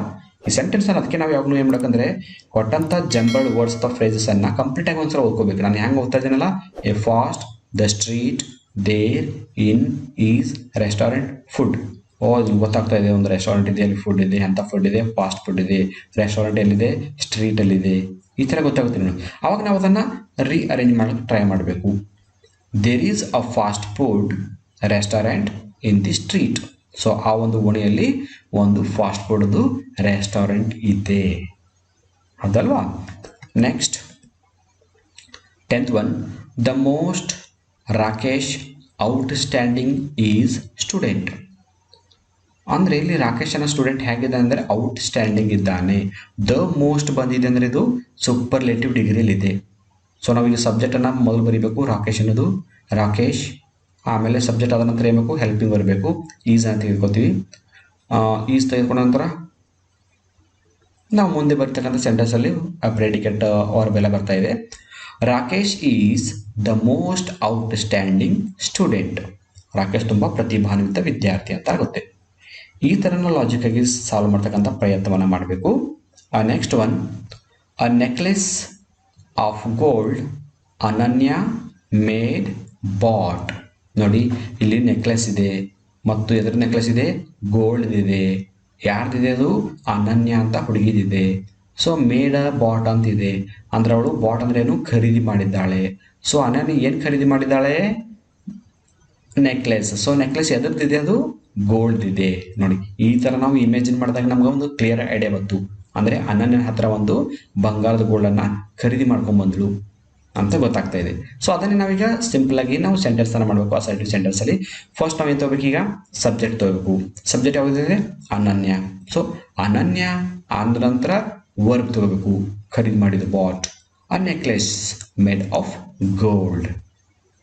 ಈ ಸೆಂಟೆನ್ಸ್ ಅದಕ್ಕೆ ನಾವು ಯಾವಾಗಲೂ ಏನು ಮಾಡಬೇಕಂದ್ರೆ ಕೊಟ್ಟಂಥ ಜಂಬಲ್ಡ್ ವರ್ಡ್ಸ್ ಅಥವಾ ಫ್ರೇಸಸ್ ಅನ್ನ ಕಂಪ್ಲೀಟ್ ಆಗಿ ಒಂದ್ಸಲ ಓದ್ಕೋಬೇಕು. ನಾನು ಹೆಂಗೆ ಓದ್ತಾ ಇದ್ದೀನಲ್ಲ, a fast the street there in is restaurant food. ಗೊತ್ತಾಗ್ತಾ ಇದೆ, ಒಂದು ರೆಸ್ಟೋರೆಂಟ್ ಇದೆ, ಅಲ್ಲಿ ಫುಡ್ ಇದೆ, ಅಂತ ಫುಡ್ ಇದೆ, ಫಾಸ್ಟ್ ಫುಡ್ ಇದೆ, ರೆಸ್ಟೋರೆಂಟ್ ಎಲ್ಲಿದೆ, ಸ್ಟ್ರೀಟಲ್ಲಿದೆ, ಈ ಥರ ಗೊತ್ತಾಗುತ್ತೆ ನೋಡಿ. ಅವಾಗ ನಾವು ಅದನ್ನು ರೀಅರೇಂಜ್ ಮಾಡೋಕ್ಕೆ ಟ್ರೈ ಮಾಡಬೇಕು. There is a fast food restaurant in the street. So ಆ ಒಂದು ಓಣಿಯಲ್ಲಿ ಒಂದು ಫಾಸ್ಟ್ ಫುಡ್ದು ರೆಸ್ಟೋರೆಂಟ್ ಇದೆ, ಹೌದಲ್ವಾ? Next 10th one, the most Rakesh outstanding is student. ಅಂದರೆ ಇಲ್ಲಿ ರಾಕೇಶನ ಸ್ಟೂಡೆಂಟ್ ಹೇಗಿದೆ ಅಂದರೆ ಔಟ್ಸ್ಟ್ಯಾಂಡಿಂಗ್ ಇದ್ದಾನೆ. ದ ಮೋಸ್ಟ್ ಬಂದಿದೆ ಅಂದರೆ ಇದು ಸೂಪರ್ಲೇಟಿವ್ ಡಿಗ್ರಿಯಲ್ಲಿದೆ. ಸೊ ನಾವು ಇಲ್ಲಿ ಸಬ್ಜೆಕ್ಟನ್ನು ಮೊದಲು ಬರೀಬೇಕು, ರಾಕೇಶ್ ಅನ್ನೋದು ರಾಕೇಶ್. ಆಮೇಲೆ ಸಬ್ಜೆಕ್ಟ್ ಆದ ನಂತರ ಏಬೇಕು, ಹೆಲ್ಪಿಂಗ್ ಬರಬೇಕು, ಈಸ್ ಅಂತ ತೆಗೆದುಕೊತೀವಿ. ಈಸ್ ತೆಗೆದುಕೊಂಡ ನಂತರ ನಾವು ಮುಂದೆ ಬರ್ತಕ್ಕಂಥ ಸೆಂಟೆನ್ಸಲ್ಲಿ ಪ್ರೆಡಿಕೇಟ್ ಅವರ್ ಬೆಲೆ ಬರ್ತಾ ಇದೆ. Rakesh is the most outstanding student. Rakesh ತುಂಬ ಪ್ರತಿಭಾನ್ವಿತ ವಿದ್ಯಾರ್ಥಿ ಅಂತ ಆಗುತ್ತೆ. ಈ ಥರನ ಲಾಜಿಕ್ ಆಗಿ ಸಾಲ್ವ್ ಮಾಡ್ತಕ್ಕಂಥ ಪ್ರಯತ್ನವನ್ನು ಮಾಡಬೇಕು. Next one, a necklace of gold ಅನನ್ಯ ಮೇಡ್ ಬಾಟ್. ನೋಡಿ ಇಲ್ಲಿ ನೆಕ್ಲೆಸ್ ಇದೆ ಮತ್ತು ಎದುರು ನೆಕ್ಲೆಸ್ ಇದೆ, ಗೋಲ್ಡ್ ಇದೆ. ಯಾರ್ದಿದೆ? ಅದು ಅನನ್ಯ ಅಂತ ಹುಡುಗಿದಿದೆ. ಸೊ ಮೇಡ್ ಬಾಟ್ ಅಂತಿದೆ, ಅಂದ್ರೆ ಅವಳು ಬಾಟ್ ಅಂದ್ರೆ ಏನು, ಖರೀದಿ ಮಾಡಿದ್ದಾಳೆ. ಸೊ ಅನನ್ಯ ಏನು ಖರೀದಿ ಮಾಡಿದ್ದಾಳೆ? ನೆಕ್ಲೆಸ್. ಸೊ ನೆಕ್ಲೆಸ್ ಎದರ್ದಿದೆ? ಅದು ಗೋಲ್ಡ್ ಇದೆ. ನೋಡಿ ಈ ಥರ ನಾವು ಇಮೇಜಿನ್ ಮಾಡಿದಾಗ ನಮ್ಗೆ ಒಂದು ಕ್ಲಿಯರ್ ಐಡಿಯಾ ಬಂತು. ಅಂದರೆ ಅನನ್ಯನ ಹತ್ರ ಒಂದು ಬಂಗಾರದ ಗೋಲ್ಡನ್ನು ಖರೀದಿ ಮಾಡ್ಕೊಂಡ್ಬಂದಳು ಅಂತ ಗೊತ್ತಾಗ್ತಾ ಇದೆ. ಸೊ ಅದನ್ನೇ ನಾವೀಗ ಸಿಂಪಲ್ ಆಗಿ ನಾವು ಸೆಂಟೆನ್ಸನ್ನು ಮಾಡಬೇಕು. ಅಸರ್ಟಿವ್ ಸೆಂಟೆನ್ಸಲ್ಲಿ ಫಸ್ಟ್ ನಾವು ಏನು ತೊಗೋಬೇಕು? ಈಗ ಸಬ್ಜೆಕ್ಟ್ ತೊಗೋಬೇಕು. ಸಬ್ಜೆಕ್ಟ್ ಯಾವುದಿದೆ? ಅನನ್ಯ. ಸೊ ಅನನ್ಯ ಆದ ನಂತರ ವರ್ಬ್ ತೊಗೋಬೇಕು, ಖರೀದಿ ಮಾಡಿದ bought. A necklace made of gold.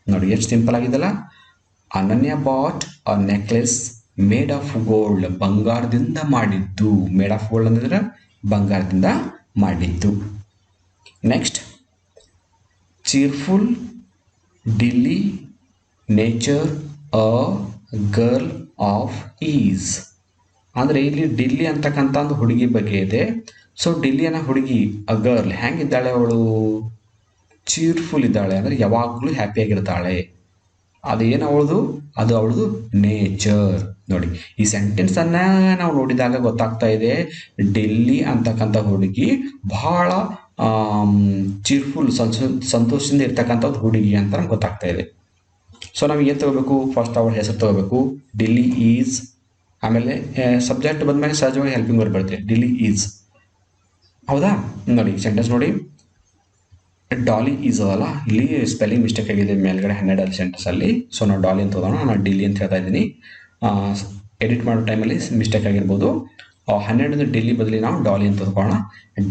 ನೋಡಿ ಎಷ್ಟು ಸಿಂಪಲ್ ಆಗಿದೆಲ್ಲ. Ananya bought a necklace made of gold, ಬಂಗಾರದಿಂದ ಮಾಡಿದ್ದು. ಮೇಡ್ ಆಫ್ ಗೋಲ್ಡ್ ಅಂದ್ರೆ ಬಂಗಾರದಿಂದ ಮಾಡಿದ್ದು. Next, cheerful Dolly nature a girl of is. ಅಂದರೆ ಇಲ್ಲಿ ಡಿಲ್ಲಿ ಅಂತಕ್ಕಂಥ ಒಂದು ಹುಡುಗಿ ಬಗ್ಗೆ ಇದೆ. ಸೊ ಡಿಲ್ಲಿಯನ್ನ ಹುಡುಗಿ ಅ ಗರ್ಲ್ ಹೆಂಗಿದ್ದಾಳೆ? ಅವಳು ಚೀರ್ಫುಲ್ ಇದ್ದಾಳೆ, ಅಂದರೆ ಯಾವಾಗಲೂ ಹ್ಯಾಪಿಯಾಗಿರ್ತಾಳೆ. ಅದು ಏನು ಅವಳದು? ಅದು ಅವಳದು ನೇಚರ್. ನೋಡಿ ಈ ಸೆಂಟೆನ್ಸನ್ನು ನಾವು ನೋಡಿದಾಗ ಗೊತ್ತಾಗ್ತಾ ಇದೆ, ಡೆಲ್ಲಿ ಅಂತಕ್ಕಂಥ ಹುಡುಗಿ ಬಹಳ ಚೀರ್ಫುಲ್, ಸಂತೋಷದಿಂದ ಇರ್ತಕ್ಕಂಥ ಹುಡುಗಿ ಅಂತ ನಮ್ಗೆ ಗೊತ್ತಾಗ್ತಾ ಇದೆ. ಸೊ ನಾವು ಏನು ತಗೋಬೇಕು? ಫಸ್ಟ್ ಅವಳ ಹೆಸರು ತಗೋಬೇಕು, ಡಿಲ್ಲಿ ಈಸ್. ಆಮೇಲೆ ಸಬ್ಜೆಕ್ಟ್ ಬಂದ್ಮೇಲೆ ಸಹಜವಾಗಿ ಹೆಲ್ಪಿಂಗ್ ವರ್ಬ್ ಬರುತ್ತೆ, ಡಿಲ್ಲಿ ಈಸ್. ಹೌದಾ? ನೋಡಿ ಸೆಂಟೆನ್ಸ್ ನೋಡಿ, ಡಾಲಿ ಈಸ್ ಅಲ್ಲ, ಇಲ್ಲಿ ಸ್ಪೆಲ್ಲಿಂಗ್ ಮಿಸ್ಟೇಕ್ ಆಗಿದೆ ಮೇಲ್ಗಡೆ 12 ಸೆಂಟೆನ್ಸಲ್ಲಿ. ಸೊ ನಾವು ಡಾಲಿ ಅಂತ ಹೋಗೋಣ, ನಾನು ಡಿಲ್ಲಿ ಅಂತ ಹೇಳ್ತಾ ಇದ್ದೀನಿ. ಎಡಿಟ್ ಮಾಡೋ ಟೈಮಲ್ಲಿ ಮಿಸ್ಟೇಕ್ ಆಗಿರ್ಬೋದು. 12 ಡಿಲ್ಲಿ ಬದಲಿ ನಾವು ಡಾಲಿ ಅಂತ ಹೋಗೋಣ.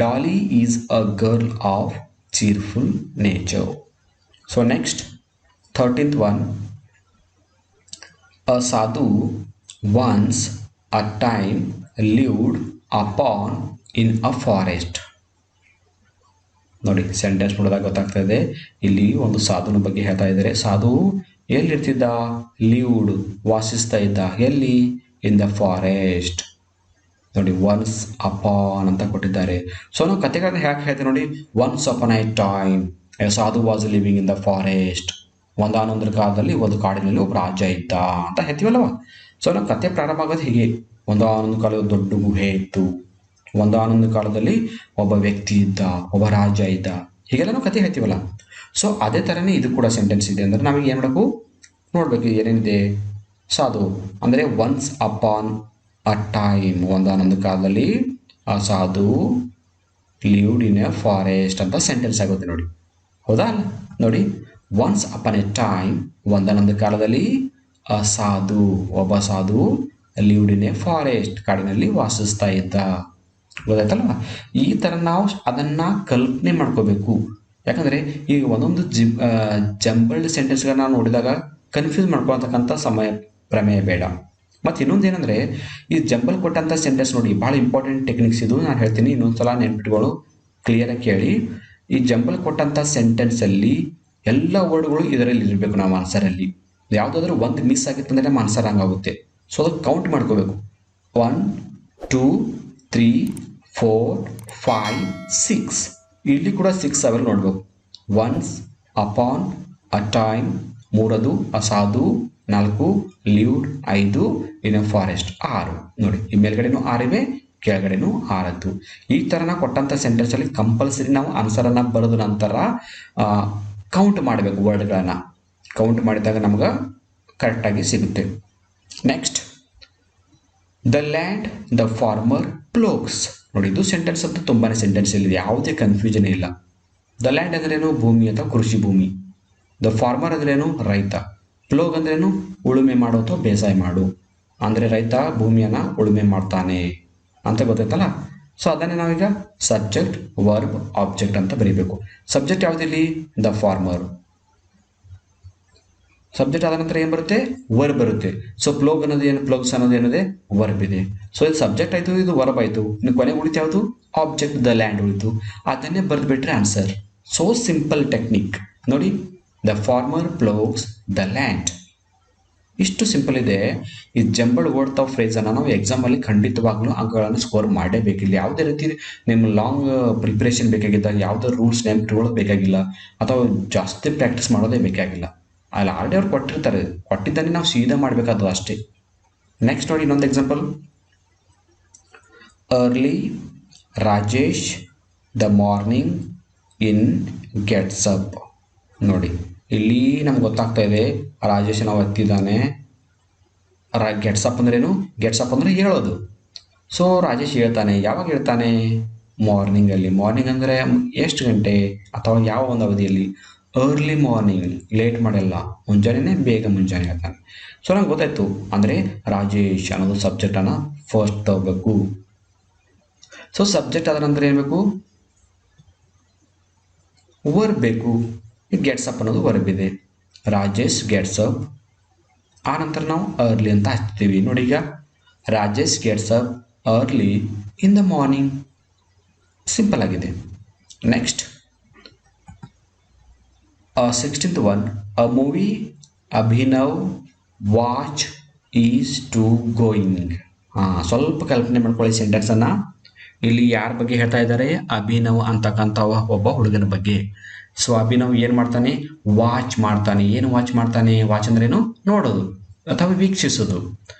Dolly is a girl of cheerful nature. So next 13th one, a sadhu once a time lived upon in a forest. ನೋಡಿ ಸೆಂಟೆನ್ಸ್ ನೋಡಿದಾಗ ಗೊತ್ತಾಗ್ತಾ ಇದೆ, ಇಲ್ಲಿ ಒಂದು ಸಾಧುನ ಬಗ್ಗೆ ಹೇಳ್ತಾ ಇದ್ದಾರೆ. ಸಾಧು ಎಲ್ಲಿರ್ತಿದ್ದ? ಲಿವ್ಡ್, ವಾಸಿಸ್ತಾ ಇದ್ದ. ಎಲ್ಲಿ? In the forest. ನೋಡಿ ಒನ್ಸ್ ಅಪಾನ್ ಅಂತ ಕೊಟ್ಟಿದ್ದಾರೆ. ಸೊ ನಾವು ಕಥೆಗಳನ್ನ ಯಾಕೆ ಹೇಳ್ತೀವಿ ನೋಡಿ, once upon a time a sadhu was living in the forest. ಒಂದಾನೊಂದರ ಕಾಲದಲ್ಲಿ ಒಂದು ಕಾಡಿನಲ್ಲಿ ಒಬ್ಬ ರಾಜ ಇದ್ದ ಅಂತ ಹೇಳ್ತೀವಲ್ವ. ಸೊ ನಾವು ಕತೆ ಪ್ರಾರಂಭ ಆಗೋದು ಹೀಗೆ, ಒಂದಾನೊಂದು ಕಾಲದ ದೊಡ್ಡ ಗುಹೆ ಇತ್ತು, ಒಂದಾನೊಂದು ಕಾಲದಲ್ಲಿ ಒಬ್ಬ ವ್ಯಕ್ತಿ ಇದ್ದ, ಒಬ್ಬ ರಾಜ ಇದ್ದ, ಹೀಗೆಲ್ಲ ನಾವು ಕತೆ ಹೇಳ್ತೀವಲ್ಲ. ಸೊ ಅದೇ ಥರನೇ ಇದು ಕೂಡ ಸೆಂಟೆನ್ಸ್ ಇದೆ. ಅಂದರೆ ನಾವೀಗ ಏನು ಮಾಡಬೇಕು ನೋಡಬೇಕು, ಏನೇನಿದೆ. ಸಾಧು ಅಂದರೆ ಒನ್ಸ್ ಅಪಾನ್ ಅ ಟೈಮ್, ಒಂದಾನೊಂದು ಕಾಲದಲ್ಲಿ ಆ ಸಾಧು ಲಿವ್ಡ್ ಇನ್ ಎ ಫಾರೆಸ್ಟ್ ಅಂತ ಸೆಂಟೆನ್ಸ್ ಆಗುತ್ತೆ ನೋಡಿ. ಹೌದಾ? ನೋಡಿ ಒನ್ಸ್ ಅಪಾನ್ ಎ ಟೈಮ್, ಒಂದಾನೊಂದು ಕಾಲದಲ್ಲಿ ಸಾಧು, ಒಬ್ಬ ಸಾಧು ಲಿವ್ಡ್ ಇನ್ ಎ ಫಾರೆಸ್ಟ್, ಕಾಡಿನಲ್ಲಿ ವಾಸಿಸ್ತಾ ಇದ್ದ. ಗೊತ್ತಾಯ್ತಲ್ವ? ಈ ಥರ ನಾವು ಅದನ್ನು ಕಲ್ಪನೆ ಮಾಡ್ಕೋಬೇಕು. ಯಾಕಂದರೆ ಈಗ ಒಂದೊಂದು ಜಂಬಲ್ಡ್ ಸೆಂಟೆನ್ಸ್ಗಳನ್ನ ನಾವು ನೋಡಿದಾಗ ಕನ್ಫ್ಯೂಸ್ ಮಾಡ್ಕೊಳ್ತಕ್ಕಂಥ ಪ್ರಮೇಯ ಬೇಡ. ಮತ್ತು ಇನ್ನೊಂದು ಏನಂದರೆ, ಈ ಜಂಬಲ್ ಕೊಟ್ಟಂಥ ಸೆಂಟೆನ್ಸ್ ನೋಡಿ, ಭಾಳ ಇಂಪಾರ್ಟೆಂಟ್ ಟೆಕ್ನಿಕ್ಸ್ ಇದು. ನಾನು ಹೇಳ್ತೀನಿ, ಇನ್ನೊಂದು ಸಲ ನೆನ್ಪಿಟ್ಗಳು, ಕ್ಲಿಯರಾಗಿ ಕೇಳಿ. ಈ ಜಂಬಲ್ ಕೊಟ್ಟಂಥ ಸೆಂಟೆನ್ಸಲ್ಲಿ ಎಲ್ಲ ವರ್ಡ್ಗಳು ಇದರಲ್ಲಿ ಇರಬೇಕು. ನಾವು ಆನ್ಸರಲ್ಲಿ ಯಾವುದಾದ್ರೂ ಒಂದು ಮಿಸ್ ಆಗಿತ್ತು ಅಂದರೆ ನಮ್ಮ ಆನ್ಸರ್ ಹಂಗಾಗುತ್ತೆ. ಸೊ ಅದಕ್ಕೆ ಕೌಂಟ್ ಮಾಡ್ಕೋಬೇಕು. 1 2 3 4 5 6. ಇಲ್ಲಿ ಕೂಡ 6 ಅವೆಲ್ಲ ನೋಡ್ಬೇಕು. Once, upon, a time, 3 ಅಸಾಧು, 4 lived, 5 in a forest, 6. ನೋಡಿ, ಈ ಮೇಲ್ಗಡೆನೂ 6 ಇವೆ, ಕೆಳಗಡೆನೂ 6. ಈ ಥರನ ಕೊಟ್ಟಂಥ ಸೆಂಟೆನ್ಸಲ್ಲಿ ಕಂಪಲ್ಸರಿ ನಾವು ಆನ್ಸರನ್ನು ಬರೆದ ನಂತರ ಕೌಂಟ್ ಮಾಡಬೇಕು. ವರ್ಡ್ಗಳನ್ನು ಕೌಂಟ್ ಮಾಡಿದಾಗ ನಮ್ಗೆ ಕರೆಕ್ಟಾಗಿ ಸಿಗುತ್ತೆ. Next, the land the farmer ploughs. ನೋಡಿ, ಇದು ಸೆಂಟೆನ್ಸ್ ಅಂತ ತುಂಬಾ ಸೆಂಟೆನ್ಸ್ ಇಲ್ಲಿದೆ, ಯಾವುದೇ ಕನ್ಫ್ಯೂಷನ್ ಇಲ್ಲ. ದ ಲ್ಯಾಂಡ್ ಅಂದ್ರೇನು? ಭೂಮಿ ಅಥವಾ ಕೃಷಿ ಭೂಮಿ. ದ ಫಾರ್ಮರ್ ಅಂದ್ರೇನು? ರೈತ. ಪ್ಲೋಗ್ ಅಂದ್ರೇನು? ಉಳುಮೆ ಮಾಡು ಅಥವಾ ಬೇಸಾಯ ಮಾಡು. ಅಂದರೆ ರೈತ ಭೂಮಿಯನ್ನು ಉಳುಮೆ ಮಾಡ್ತಾನೆ ಅಂತ ಗೊತ್ತಾಯ್ತಲ್ಲ. ಸೊ ಅದನ್ನೇ ನಾವೀಗ ಸಬ್ಜೆಕ್ಟ್, ವರ್ಬ್, ಆಬ್ಜೆಕ್ಟ್ ಅಂತ ಬರೀಬೇಕು. ಸಬ್ಜೆಕ್ಟ್ ಯಾವುದಿಲ್ಲಿ? The farmer. ಸಬ್ಜೆಕ್ಟ್ ಆದ ನಂತರ ಏನು ಬರುತ್ತೆ? ವರ್ಬ್ ಬರುತ್ತೆ. ಸೊ ಪ್ಲೋಗ್ ಅನ್ನೋದು ಏನು? ಪ್ಲೋಗ್ಸ್ ಅನ್ನೋದು ಏನಿದೆ? ವರ್ಬ್ ಇದೆ. ಸೊ ಇದು ಸಬ್ಜೆಕ್ಟ್ ಆಯಿತು, ಇದು ವರ್ಬ್ ಆಯಿತು. ಇನ್ನು ಕೊನೆಗೆ ಉಳಿತು ಯಾವುದು? ಆಬ್ಜೆಕ್ಟ್, ದ ಲ್ಯಾಂಡ್ ಉಳಿತು. ಅದನ್ನೇ ಬರೆದು ಬಿಟ್ರೆ ಆನ್ಸರ್. ಸೊ ಸಿಂಪಲ್ ಟೆಕ್ನಿಕ್ ನೋಡಿ. The farmer ploughs the land. ಇಷ್ಟು ಸಿಂಪಲ್ ಇದೆ. ಈ ಜಂಬಲ್ಡ್ ವರ್ಡ್ ಆಫ್ ಫ್ರೇಸನ್ನು ನಾವು ಎಕ್ಸಾಮಲ್ಲಿ ಖಂಡಿತವಾಗ್ಲೂ ಅಂಕಗಳನ್ನು ಸ್ಕೋರ್ ಮಾಡೇಬೇಕಿಲ್ಲ. ಯಾವುದೇ ರೀತಿ ನಿಮ್ಮ ಲಾಂಗ್ ಪ್ರಿಪ್ರೇಷನ್ ಬೇಕಾಗಿದ್ದಾಗ ಯಾವುದೇ ರೂಲ್ಸ್ ನೆನಪಿಟ್ಕೊಳ್ಳೋದು ಬೇಕಾಗಿಲ್ಲ, ಅಥವಾ ಜಾಸ್ತಿ ಪ್ರಾಕ್ಟೀಸ್ ಮಾಡೋದೇ ಬೇಕಾಗಿಲ್ಲ. ಅಲ್ಲಿ ಆಲ್ರೆಡಿ ಅವ್ರು ಕೊಟ್ಟಿರ್ತಾರೆ, ಕೊಟ್ಟಿದ್ದಾನೆ ನಾವು ಸೀದಾ ಮಾಡಬೇಕಾದ್ರು ಅಷ್ಟೇ. ನೆಕ್ಸ್ಟ್ ನೋಡಿ, ಇನ್ನೊಂದು example. Early Rajesh the morning in gets up. ನೋಡಿ, ಇಲ್ಲಿ ನಮ್ಗೆ ಗೊತ್ತಾಗ್ತಾ ಇದೆ ರಾಜೇಶ್ ನಾವು ಎತ್ತಿದ್ದಾನೆ. ಗೆಟ್ಸ್ ಅಪ್ ಅಂದ್ರೇನು? ಗೆಟ್ಸ್ ಅಪ್ ಅಂದರೆ ಹೇಳೋದು. ಸೊ ರಾಜೇಶ್ ಹೇಳ್ತಾನೆ. ಯಾವಾಗ ಹೇಳ್ತಾನೆ? ಮಾರ್ನಿಂಗಲ್ಲಿ. ಮಾರ್ನಿಂಗ್ ಅಂದರೆ ಎಷ್ಟು ಗಂಟೆ ಅಥವಾ ಯಾವ ಒಂದು ಅವಧಿಯಲ್ಲಿ? ಅರ್ಲಿ ಮಾರ್ನಿಂಗ್, ಲೇಟ್ ಮಾಡಲ್ಲ, ಮುಂಜಾನೆ, ಬೇಗ ಮುಂಜಾನೆ ಹೇಳ್ತಾನೆ. ಸೊ ನಂಗೆ ಗೊತ್ತಾಯ್ತು. ಅಂದರೆ ರಾಜೇಶ್ ಅನ್ನೋದು ಸಬ್ಜೆಕ್ಟನ್ನು ಫಸ್ಟ್ ತಗೋಬೇಕು. ಸೊ ಸಬ್ಜೆಕ್ಟ್ ಆದ ನಂತರ ಏನು ಬೇಕು? ವರ್ಬ್ ಬೇಕು. ಗೆಟ್ಸ್ ಅಪ್ ಅನ್ನೋದು ವರ್ಬ್ ಇದೆ. Rajesh gets up. ಆ ನಂತರ ನಾವು ಅರ್ಲಿ ಅಂತ ಹಚ್ತೀವಿ. ನೋಡಿ, ಈಗ Rajesh gets up early in the morning. Simple ಆಗಿದೆ. Next, 16th one, a movie Abhinav watch is to going. ಸ್ವಲ್ಪ ಕಲ್ಪನೆ ಮಾಡ್ಕೊಳ್ಳಿ ಸೆಂಟೆನ್ಸನ್ನು. ಇಲ್ಲಿ ಯಾರ ಬಗ್ಗೆ ಹೇಳ್ತಾ ಇದ್ದಾರೆ? ಅಭಿನವ್ ಅಂತಕ್ಕಂಥ ಒಬ್ಬ ಹುಡುಗನ ಬಗ್ಗೆ. ಸೊ ಅಭಿನವ್ ಏನು ಮಾಡ್ತಾನೆ? ವಾಚ್ ಮಾಡ್ತಾನೆ. ಏನು ವಾಚ್ ಮಾಡ್ತಾನೆ? ವಾಚ್ ಅಂದ್ರೇನು? ನೋಡೋದು ಅಥವಾ ವೀಕ್ಷಿಸೋದು.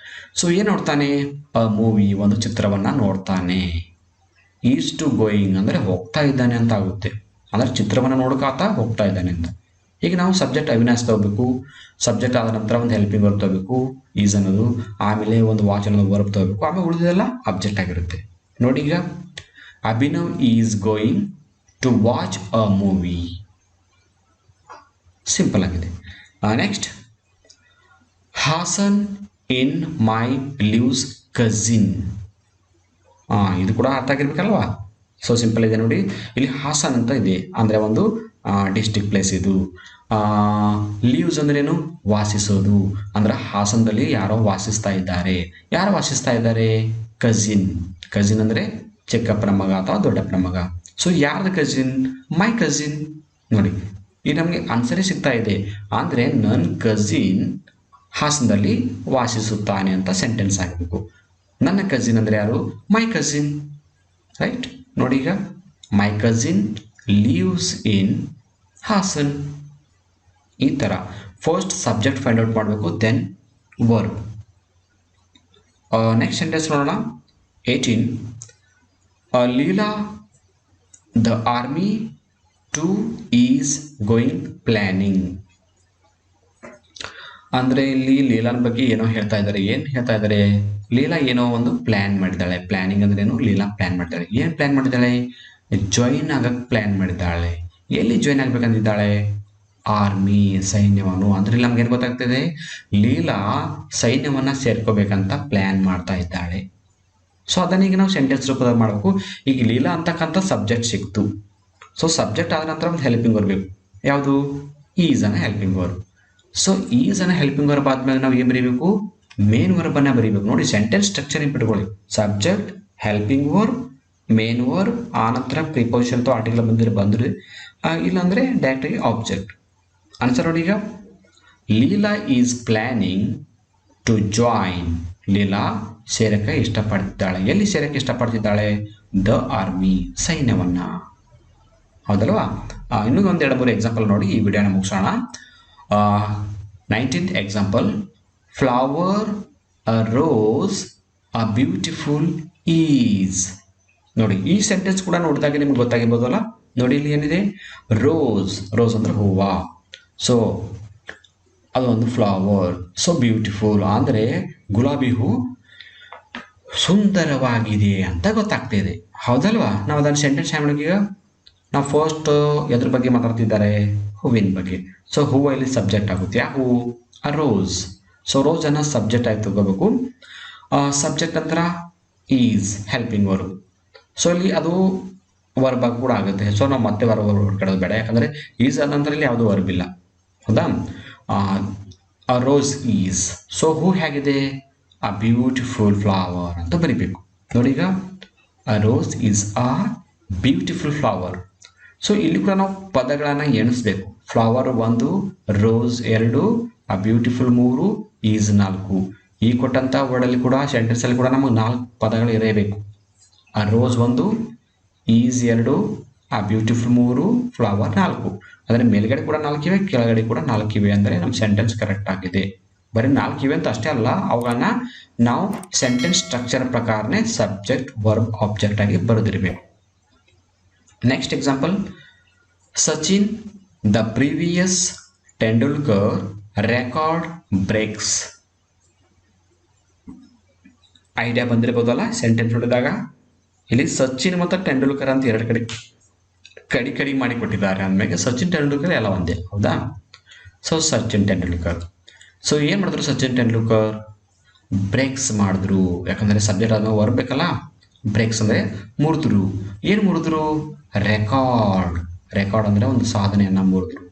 ಸೊ ಏನು ನೋಡ್ತಾನೆ? ಅ ಮೂವಿ, ಒಂದು ಚಿತ್ರವನ್ನು ನೋಡ್ತಾನೆ. ಈಸ್ ಟು ಗೋಯಿಂಗ್ ಅಂದರೆ ಹೋಗ್ತಾ ಇದ್ದಾನೆ ಅಂತ ಆಗುತ್ತೆ. ಅಂದರೆ ಚಿತ್ರವನ್ನು ನೋಡೋಕಾತ ಹೋಗ್ತಾ ಇದ್ದಾನೆ ಅಂತ. ಈಗ ನಾವು ಸಬ್ಜೆಕ್ಟ್ ಅವಿನಾಶ್ ತಗೋಬೇಕು. ಸಬ್ಜೆಕ್ಟ್ ಆದ ನಂತರ ಒಂದು ಹೆಲ್ಪಿಂಗ್ ವರ್ಬ್ ತಗೋಬೇಕು, ಈಸ್ ಅನ್ನೋದು. ಆಮೇಲೆ ಒಂದು ವಾಚ್ ಅನ್ನೋದು ವರ್ಬ್ ತಗೋಬೇಕು. ಆಮೇಲೆ ಉಳಿದೆಲ್ಲ ಅಬ್ಜೆಕ್ಟ್ ಆಗಿರುತ್ತೆ. ನೋಡಿ, ಈಗ Abhinav is going to watch a movie. Simple ಆಗಿದೆ. Next, Hassan in my lives cousin. ಇದು ಕೂಡ ಅರ್ಥ ಆಗಿರ್ಬೇಕಲ್ವಾ? ಸೊ ಸಿಂಪಲ್ ಇದೆ ನೋಡಿ. ಇಲ್ಲಿ ಹಾಸನ್ ಅಂತ ಇದೆ, ಅಂದರೆ ಒಂದು ಡಿಸ್ಟ್ರಿಕ್ಟ್ ಪ್ಲೇಸ್ ಇದು. ಲೀವ್ಸ್ ಅಂದ್ರೇನು? ವಾಸಿಸೋದು. ಅಂದ್ರೆ ಹಾಸನದಲ್ಲಿ ಯಾರೋ ವಾಸಿಸ್ತಾ ಇದ್ದಾರೆ. ಯಾರು ವಾಸಿಸ್ತಾ ಇದ್ದಾರೆ? ಕಝಿನ್. ಕಝಿನ್ ಅಂದರೆ ಚಿಕ್ಕಪ್ಪನ ಮಗ ಅಥವಾ ದೊಡ್ಡಪ್ಪನ ಮಗ. ಸೊ ಯಾರ್ದು ಕಝಿನ್? ಮೈ ಕಝಿನ್. ನೋಡಿ, ಈಗ ನಮಗೆ ಆನ್ಸರೇ ಸಿಗ್ತಾ ಇದೆ. ಅಂದರೆ ನನ್ನ ಕಝಿನ್ ಹಾಸನದಲ್ಲಿ ವಾಸಿಸುತ್ತಾನೆ ಅಂತ ಸೆಂಟೆನ್ಸ್ ಆಗಬೇಕು. ನನ್ನ ಕಝಿನ್ ಅಂದರೆ ಯಾರು? ಮೈ ಕಝಿನ್. ರೈಟ್? ನೋಡಿ, ಈಗ ಮೈ ಕಝಿನ್ ಲೀವ್ಸ್ ಇನ್ ಹಾಸನ್. ಈ ಥರ ಫಸ್ಟ್ ಸಬ್ಜೆಕ್ಟ್ ಫೈಂಡ್ ಔಟ್ ಮಾಡಬೇಕು, ದೆನ್ ವರ್ಬ್. ನೆಕ್ಸ್ಟ್ ಸೆಂಟೆನ್ಸ್ ನೋಡೋಣ. 18, Leela the army to is going planning. ಅಂದರೆ ಇಲ್ಲಿ ಲೀಲಾನ ಬಗ್ಗೆ ಏನೋ ಹೇಳ್ತಾ ಇದ್ದಾರೆ. ಏನು ಹೇಳ್ತಾ ಇದ್ದಾರೆ? ಲೀಲಾ ಏನೋ ಒಂದು ಪ್ಲ್ಯಾನ್ ಮಾಡಿದ್ದಾಳೆ. ಪ್ಲ್ಯಾನಿಂಗ್ ಅಂದ್ರೇನು? ಲೀಲಾ ಪ್ಲ್ಯಾನ್ ಮಾಡಿದ್ದಾಳೆ. ಏನು ಪ್ಲ್ಯಾನ್ ಮಾಡಿದ್ದಾಳೆ? ಜಾಯಿನ್ ಆಗಕ್ಕೆ ಪ್ಲ್ಯಾನ್ ಮಾಡಿದ್ದಾಳೆ. ಎಲ್ಲಿ ಜಾಯಿನ್ ಆಗ್ಬೇಕಂದಿದ್ದಾಳೆ? ಆರ್ಮಿ ಸೈನ್ಯವನ್ನು. ಅಂದ್ರೆ ಇಲ್ಲಿ ನಮ್ಗೆ ಏನು ಗೊತ್ತಾಗ್ತದೆ, ಲೀಲಾ ಸೈನ್ಯವನ್ನ ಸೇರ್ಕೋಬೇಕಂತ ಪ್ಲಾನ್ ಮಾಡ್ತಾ ಇದ್ದಾಳೆ. ಸೊ ಅದನ್ನ ಈಗ ನಾವು ಸೆಂಟೆನ್ಸ್ ರೂಪದಲ್ಲಿ ಮಾಡಬೇಕು. ಈಗ ಲೀಲಾ ಅಂತಕ್ಕಂಥ ಸಬ್ಜೆಕ್ಟ್ ಸಿಕ್ತು. ಸೊ ಸಬ್ಜೆಕ್ಟ್ ಆದ ನಂತರ ಒಂದು ಹೆಲ್ಪಿಂಗ್ ವರ್ಬ್ ಬೇಕು. ಯಾವುದು? ಈಸ್ ಅನ್ನ ಹೆಲ್ಪಿಂಗ್ ವರ್ಬ್. ಸೊ ಈಸ್ ಅನ್ನ ಹೆಲ್ಪಿಂಗ್ ವರ್ಬ್ ಆದ್ಮೇಲೆ ನಾವು ಏನು ಬರೀಬೇಕು? ಮೇನ್ ವರ್ಬ್ ಅನ್ನ ಬರೀಬೇಕು. ನೋಡಿ ಸೆಂಟೆನ್ಸ್ ಸ್ಟ್ರಕ್ಚರ್ ಇಟ್ಕೊಳ್ಳಿ. Subject, helping verb, main verb, ಆ ನಂತರ ಪ್ರಿಪೋಸಿಷನ್ ಅಥವಾ ಆರ್ಟಿಕಲ್ ಬಂದ್ರೆ ಇಲ್ಲಾಂದ್ರೆ ಡೈರೆಕ್ಟ್ ಆಗಿ ಆಬ್ಜೆಕ್ಟ್. ಆನ್ಸರ್ ನೋಡಿ ಈಗ, Leela is planning to join. Leela ಸೇರಕ್ಕೆ ಇಷ್ಟಪಡ್ತಿದ್ದಾಳೆ. ಎಲ್ಲಿ ಸೇರಕ್ಕೆ ಇಷ್ಟಪಡ್ತಿದ್ದಾಳೆ? The army, ಸೈನ್ಯವನ್ನ. ಹೌದಲ್ವಾ? ಇನ್ನೂ ಒಂದು 2-3 ಎಕ್ಸಾಂಪಲ್ ನೋಡಿ ಈ ವಿಡಿಯೋನ ಮುಗಿಸೋಣ. 19th example, flower, a rose, a beautiful is. ನೋಡಿ ಈ ಸೆಂಟೆನ್ಸ್ ಕೂಡ ನೋಡಿದಾಗ ನಿಮ್ಗೆ ಗೊತ್ತಾಗಿರ್ಬೋದಲ್ಲ. ನೋಡಿ ಇಲ್ಲಿ ಏನಿದೆ? ರೋಸ್. ರೋಸ್ ಅಂದ್ರೆ ಹೂವ. ಸೊ ಅದೊಂದು ಫ್ಲವರ್. ಸೊ ಬ್ಯೂಟಿಫುಲ್ ಅಂದರೆ ಗುಲಾಬಿ ಹೂ ಸುಂದರವಾಗಿದೆ ಅಂತ ಗೊತ್ತಾಗ್ತಿದೆ. ಹೌದಲ್ವಾ? ನಾವು ಅದನ್ನು ಸೆಂಟೆನ್ಸ್ ಹೇಗೆ ಈಗ ನಾವು ಫಸ್ಟ್ ಎದ್ರ ಬಗ್ಗೆ ಮಾತಾಡ್ತಿದ್ದಾರೆ? ಹೂವಿನ ಬಗ್ಗೆ. ಸೊ ಹೂವು ಇಲ್ಲಿ ಸಬ್ಜೆಕ್ಟ್ ಆಗುತ್ತೆ. ಯಾವ ಹೂವು? ಅ ರೋಸ್. ಸೊ ರೋಸ್ ಅನ್ನ ಸಬ್ಜೆಕ್ಟ್ ಆಗಿ ತಗೋಬೇಕು. ಸಬ್ಜೆಕ್ಟ್ ಅಂತರ ಈಸ್ ಹೆಲ್ಪಿಂಗ್ ವರ್ಬ್. ಸೊ ಇಲ್ಲಿ ಅದು ವರ್ಬ್ ಕೂಡ ಆಗುತ್ತೆ. ಸೊ ನಾವು ಮತ್ತೆ ವರ್ಬ್ ಹೊರಗಡೆ ಬೇಡ, ಯಾಕಂದ್ರೆ ಈಸ್ ಆದ ನಂತರ ಇಲ್ಲಿ ಯಾವುದು ವರ್ಬ್ ಇಲ್ಲ. ಹೌದಾ? A rose is. ಸೊ ಹೂ ಹೇಗಿದೆ? ಅ ಬ್ಯೂಟಿಫುಲ್ ಫ್ಲವರ್ ಅಂತ ಬರಿಬೇಕು. ನೋಡಿ ಈಗ, a rose is a beautiful flower. So ಇಲ್ಲಿ ಕೂಡ ನಾವು ಪದಗಳನ್ನು ಎಣಿಸ್ಬೇಕು. Flower 1, rose 2, a beautiful 3, is 4. ಈ ಕೊಟ್ಟಂತ ವರ್ಡ್ ಅಲ್ಲಿ ಕೂಡ ಸೆಂಟೆನ್ಸ್ ಅಲ್ಲಿ ಕೂಡ ನಮಗೆ 4 ಪದಗಳು ಇರಬೇಕು. ಆ ರೋಸ್ 1, ಈಸ್ 2, ಆ ಬ್ಯೂಟಿಫುಲ್ 3, ಫ್ಲವರ್ 4. ಅಂದರೆ ಮೇಲ್ಗಡೆ ಕೂಡ 4 ಇವೆ, ಕೆಳಗಡೆ ಕೂಡ 4 ಇವೆ. ಅಂದರೆ ನಮ್ಮ ಸೆಂಟೆನ್ಸ್ ಕರೆಕ್ಟ್ ಆಗಿದೆ. ಬರೀ 4 ಇವೆ ಅಂತ ಅಷ್ಟೇ ಅಲ್ಲ, ಅವುಗಳನ್ನ ನಾವು ಸೆಂಟೆನ್ಸ್ ಸ್ಟ್ರಕ್ಚರ್ ಪ್ರಕಾರನೇ ಸಬ್ಜೆಕ್ಟ್, ವರ್ಬ್, ಆಬ್ಜೆಕ್ಟ್ ಆಗಿ ಬರೆದಿರಬೇಕು. Next example, Sachin, the previous Tendulkar record breaks. Idea ಬಂದಿರಬಹುದಲ್ಲ ಸೆಂಟೆನ್ಸ್ ನೋಡಿದಾಗ. ಇಲ್ಲಿ ಸಚಿನ್ ಮತ್ತು ತೆಂಡೂಲ್ಕರ್ ಅಂತ 2 ಕಡಿ ಮಾಡಿ ಕೊಟ್ಟಿದ್ದಾರೆ. ಅಂದಮೇಲೆ ಸಚಿನ್ ತೆಂಡೂಲ್ಕರ್ ಎಲ್ಲ ಒಂದೇ. ಹೌದಾ? ಸೊ ಸಚಿನ್ ತೆಂಡೂಲ್ಕರ್. ಸೊ ಏನು ಮಾಡಿದ್ರು ಸಚಿನ್ ತೆಂಡೂಲ್ಕರ್? ಬ್ರೇಕ್ಸ್ ಮಾಡಿದ್ರು. ಯಾಕಂದರೆ ಸಬ್ಜೆಕ್ಟ್ ಆದ್ಮೇಲೆ ವರ್ಬ್ ಬೇಕಲ್ಲ. ಬ್ರೇಕ್ಸ್ ಅಂದರೆ ಮುರಿದ್ರು. ಏನು ಮುರಿದ್ರು? ರೆಕಾರ್ಡ್. ರೆಕಾರ್ಡ್ ಅಂದರೆ ಒಂದು ಸಾಧನೆಯನ್ನು ಮುರಿದ್ರು.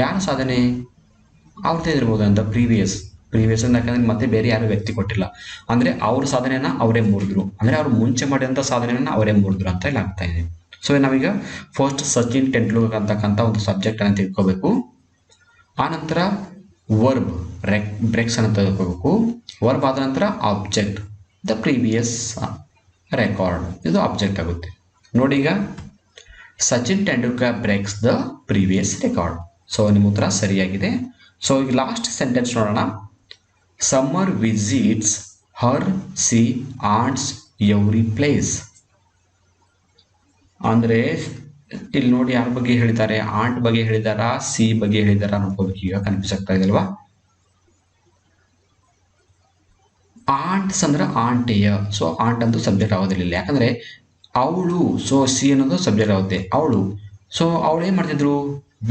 ಯಾರ ಸಾಧನೆ? ಅವ್ರದ್ದೇ ಇರ್ಬೋದು ಅಂತ. ಪ್ರೀವಿಯಸ್ ಅಂತ ಯಾಕಂದ್ರೆ ಮತ್ತೆ ಬೇರೆ ಯಾರು ವ್ಯಕ್ತಿ ಕೊಟ್ಟಿಲ್ಲ. ಅಂದರೆ ಅವ್ರ ಸಾಧನೆಯನ್ನು ಅವರೇ ಮುರಿದ್ರು. ಅಂದರೆ ಅವ್ರು ಮುಂಚೆ ಮಾಡಿದಂಥ ಸಾಧನೆಯನ್ನು ಅವರೇ ಮುರಿದ್ರು ಅಂತ ಇಲ್ಲಿ ಆಗ್ತಾ ಇದೆ. ಸೊ ನಾವೀಗ ಫಸ್ಟ್ ಸಚಿನ್ ತೆಂಡೂಲ್ಕರ್ ಅಂತಕ್ಕಂಥ ಒಂದು ಸಬ್ಜೆಕ್ಟ್ ಅನ್ನು ತಿಳ್ಕೋಬೇಕು. ಆನಂತರ ವರ್ಬ್ ಬ್ರೇಕ್ಸ್ ಅನ್ನು ತೆಗೆದುಕೋಬೇಕು. ವರ್ಬ್ ಆದ ನಂತರ ಆಬ್ಜೆಕ್ಟ್, ದ ಪ್ರೀವಿಯಸ್ ರೆಕಾರ್ಡ್, ಇದು ಆಬ್ಜೆಕ್ಟ್ ಆಗುತ್ತೆ. ನೋಡಿ ಈಗ, Sachin Tendulkar breaks the previous record. So ನಿಮ್ಮ ಉತ್ತರ ಸರಿಯಾಗಿದೆ. ಸೊ ಈಗ ಲಾಸ್ಟ್ ಸೆಂಟೆನ್ಸ್ ನೋಡೋಣ. Summer visits her see aunts every place. ಅಂದರೆ ಇಲ್ಲಿ ನೋಡಿ ಯಾರ ಬಗ್ಗೆ ಹೇಳಿದ್ದಾರೆ? ಆಂಟ್ ಬಗ್ಗೆ ಹೇಳಿದಾರಾ, ಸಿ ಬಗ್ಗೆ ಹೇಳಿದಾರಾ ನೋಡ್ಕೋಬೇಕು. ಈಗ ಕನ್ಫ್ಯೂಸ್ ಆಗ್ತಾ ಇದೆ ಅಲ್ವಾ? ಆಂಟ್ಸ್ ಅಂದ್ರೆ ಆಂಟಿಯ. ಸೊ ಆಂಟ್ ಅಂತೂ ಸಬ್ಜೆಕ್ಟ್ ಆಗೋದಿಲ್ಲ, ಯಾಕಂದ್ರೆ ಅವಳು. ಸೊ ಸಿ ಅನ್ನೋದು ಸಬ್ಜೆಕ್ಟ್ ಆಗುತ್ತೆ. ಅವಳು. ಸೊ ಅವಳು ಏನು ಮಾಡ್ತಿದ್ರು?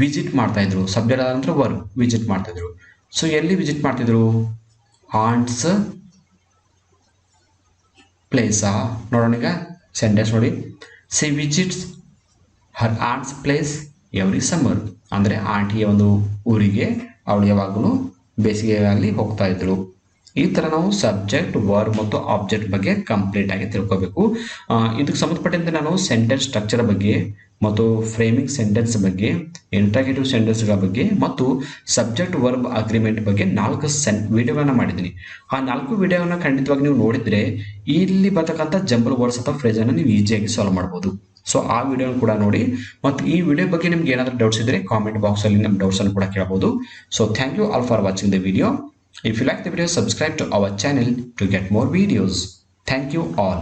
ವಿಸಿಟ್ ಮಾಡ್ತಾ ಇದ್ರು. ಸಬ್ಜೆಕ್ಟ್ ಆದ ನಂತರ ವರ್ಬ್, ವಿಸಿಟ್ ಮಾಡ್ತಿದ್ರು. ಸೊ ಎಲ್ಲಿ ವಿಸಿಟ್ ಮಾಡ್ತಿದ್ರು? ಆಂಟ್ಸ್ ಪ್ಲೇಸಾ? ನೋಡೋಣ ಈಗ ಸೆಂಟೆನ್ಸ್ ನೋಡಿ. ಸಿ ವಿಸಿಟ್ಸ್ ಹರ್ ಆಂಟ್ಸ್ ಪ್ಲೇಸ್ ಎವ್ರಿ ಸಮ್ಮರ್. ಅಂದರೆ ಆಂಟಿಯ ಒಂದು ಊರಿಗೆ ಅವಳು ಯಾವಾಗಲೂ ಬೇಸಿಗೆಯಲ್ಲಿ ಹೋಗ್ತಾ ಇದ್ರು. ಈ ಥರ ನಾವು ಸಬ್ಜೆಕ್ಟ್, ವರ್ಬ್ ಮತ್ತು ಆಬ್ಜೆಕ್ಟ್ ಬಗ್ಗೆ ಕಂಪ್ಲೀಟ್ ಆಗಿ ತಿಳ್ಕೋಬೇಕು. ಇದಕ್ಕೆ ಸಂಬಂಧಪಟ್ಟಂತೆ ನಾನು ಸೆಂಟೆನ್ಸ್ ಸ್ಟ್ರಕ್ಚರ್ ಬಗ್ಗೆ ಮತ್ತು ಫ್ರೇಮಿಂಗ್ ಸೆಂಟೆನ್ಸ್ ಬಗ್ಗೆ, ಇಂಟ್ರಾಗೇಟಿವ್ ಸೆಂಟೆನ್ಸ್ಗಳ ಬಗ್ಗೆ ಮತ್ತು ಸಬ್ಜೆಕ್ಟ್ ವರ್ಬ್ ಅಗ್ರಿಮೆಂಟ್ ಬಗ್ಗೆ 4 ವಿಡಿಯೋಗಳನ್ನ ಮಾಡಿದ್ದೀನಿ. ಆ 4 ವಿಡಿಯೋಗಳನ್ನ ಖಂಡಿತವಾಗಿ ನೀವು ನೋಡಿದ್ರೆ ಇಲ್ಲಿ ಬರ್ತಕ್ಕಂಥ ಜಂಬಲ್ ವರ್ಡ್ಸ್ ಅಥವಾ ಫ್ರೇಸನ್ನು ನೀವು ಈಸಿಯಾಗಿ ಸಾಲ್ವ್ ಮಾಡ್ಬೋದು. ಸೊ ಆ ವಿಡಿಯೋ ಕೂಡ ನೋಡಿ. ಮತ್ತು ಈ ವಿಡಿಯೋ ಬಗ್ಗೆ ನಿಮ್ಗೆ ಏನಾದರೂ ಡೌಟ್ಸ್ ಇದ್ದರೆ ಕಾಮೆಂಟ್ ಬಾಕ್ಸಲ್ಲಿ ನಮ್ಮ ಡೌಟ್ಸನ್ನು ಕೂಡ ಕೇಳಬಹುದು. So thank you all for watching the video. If you like the video, subscribe to our channel to get more videos. Thank you all.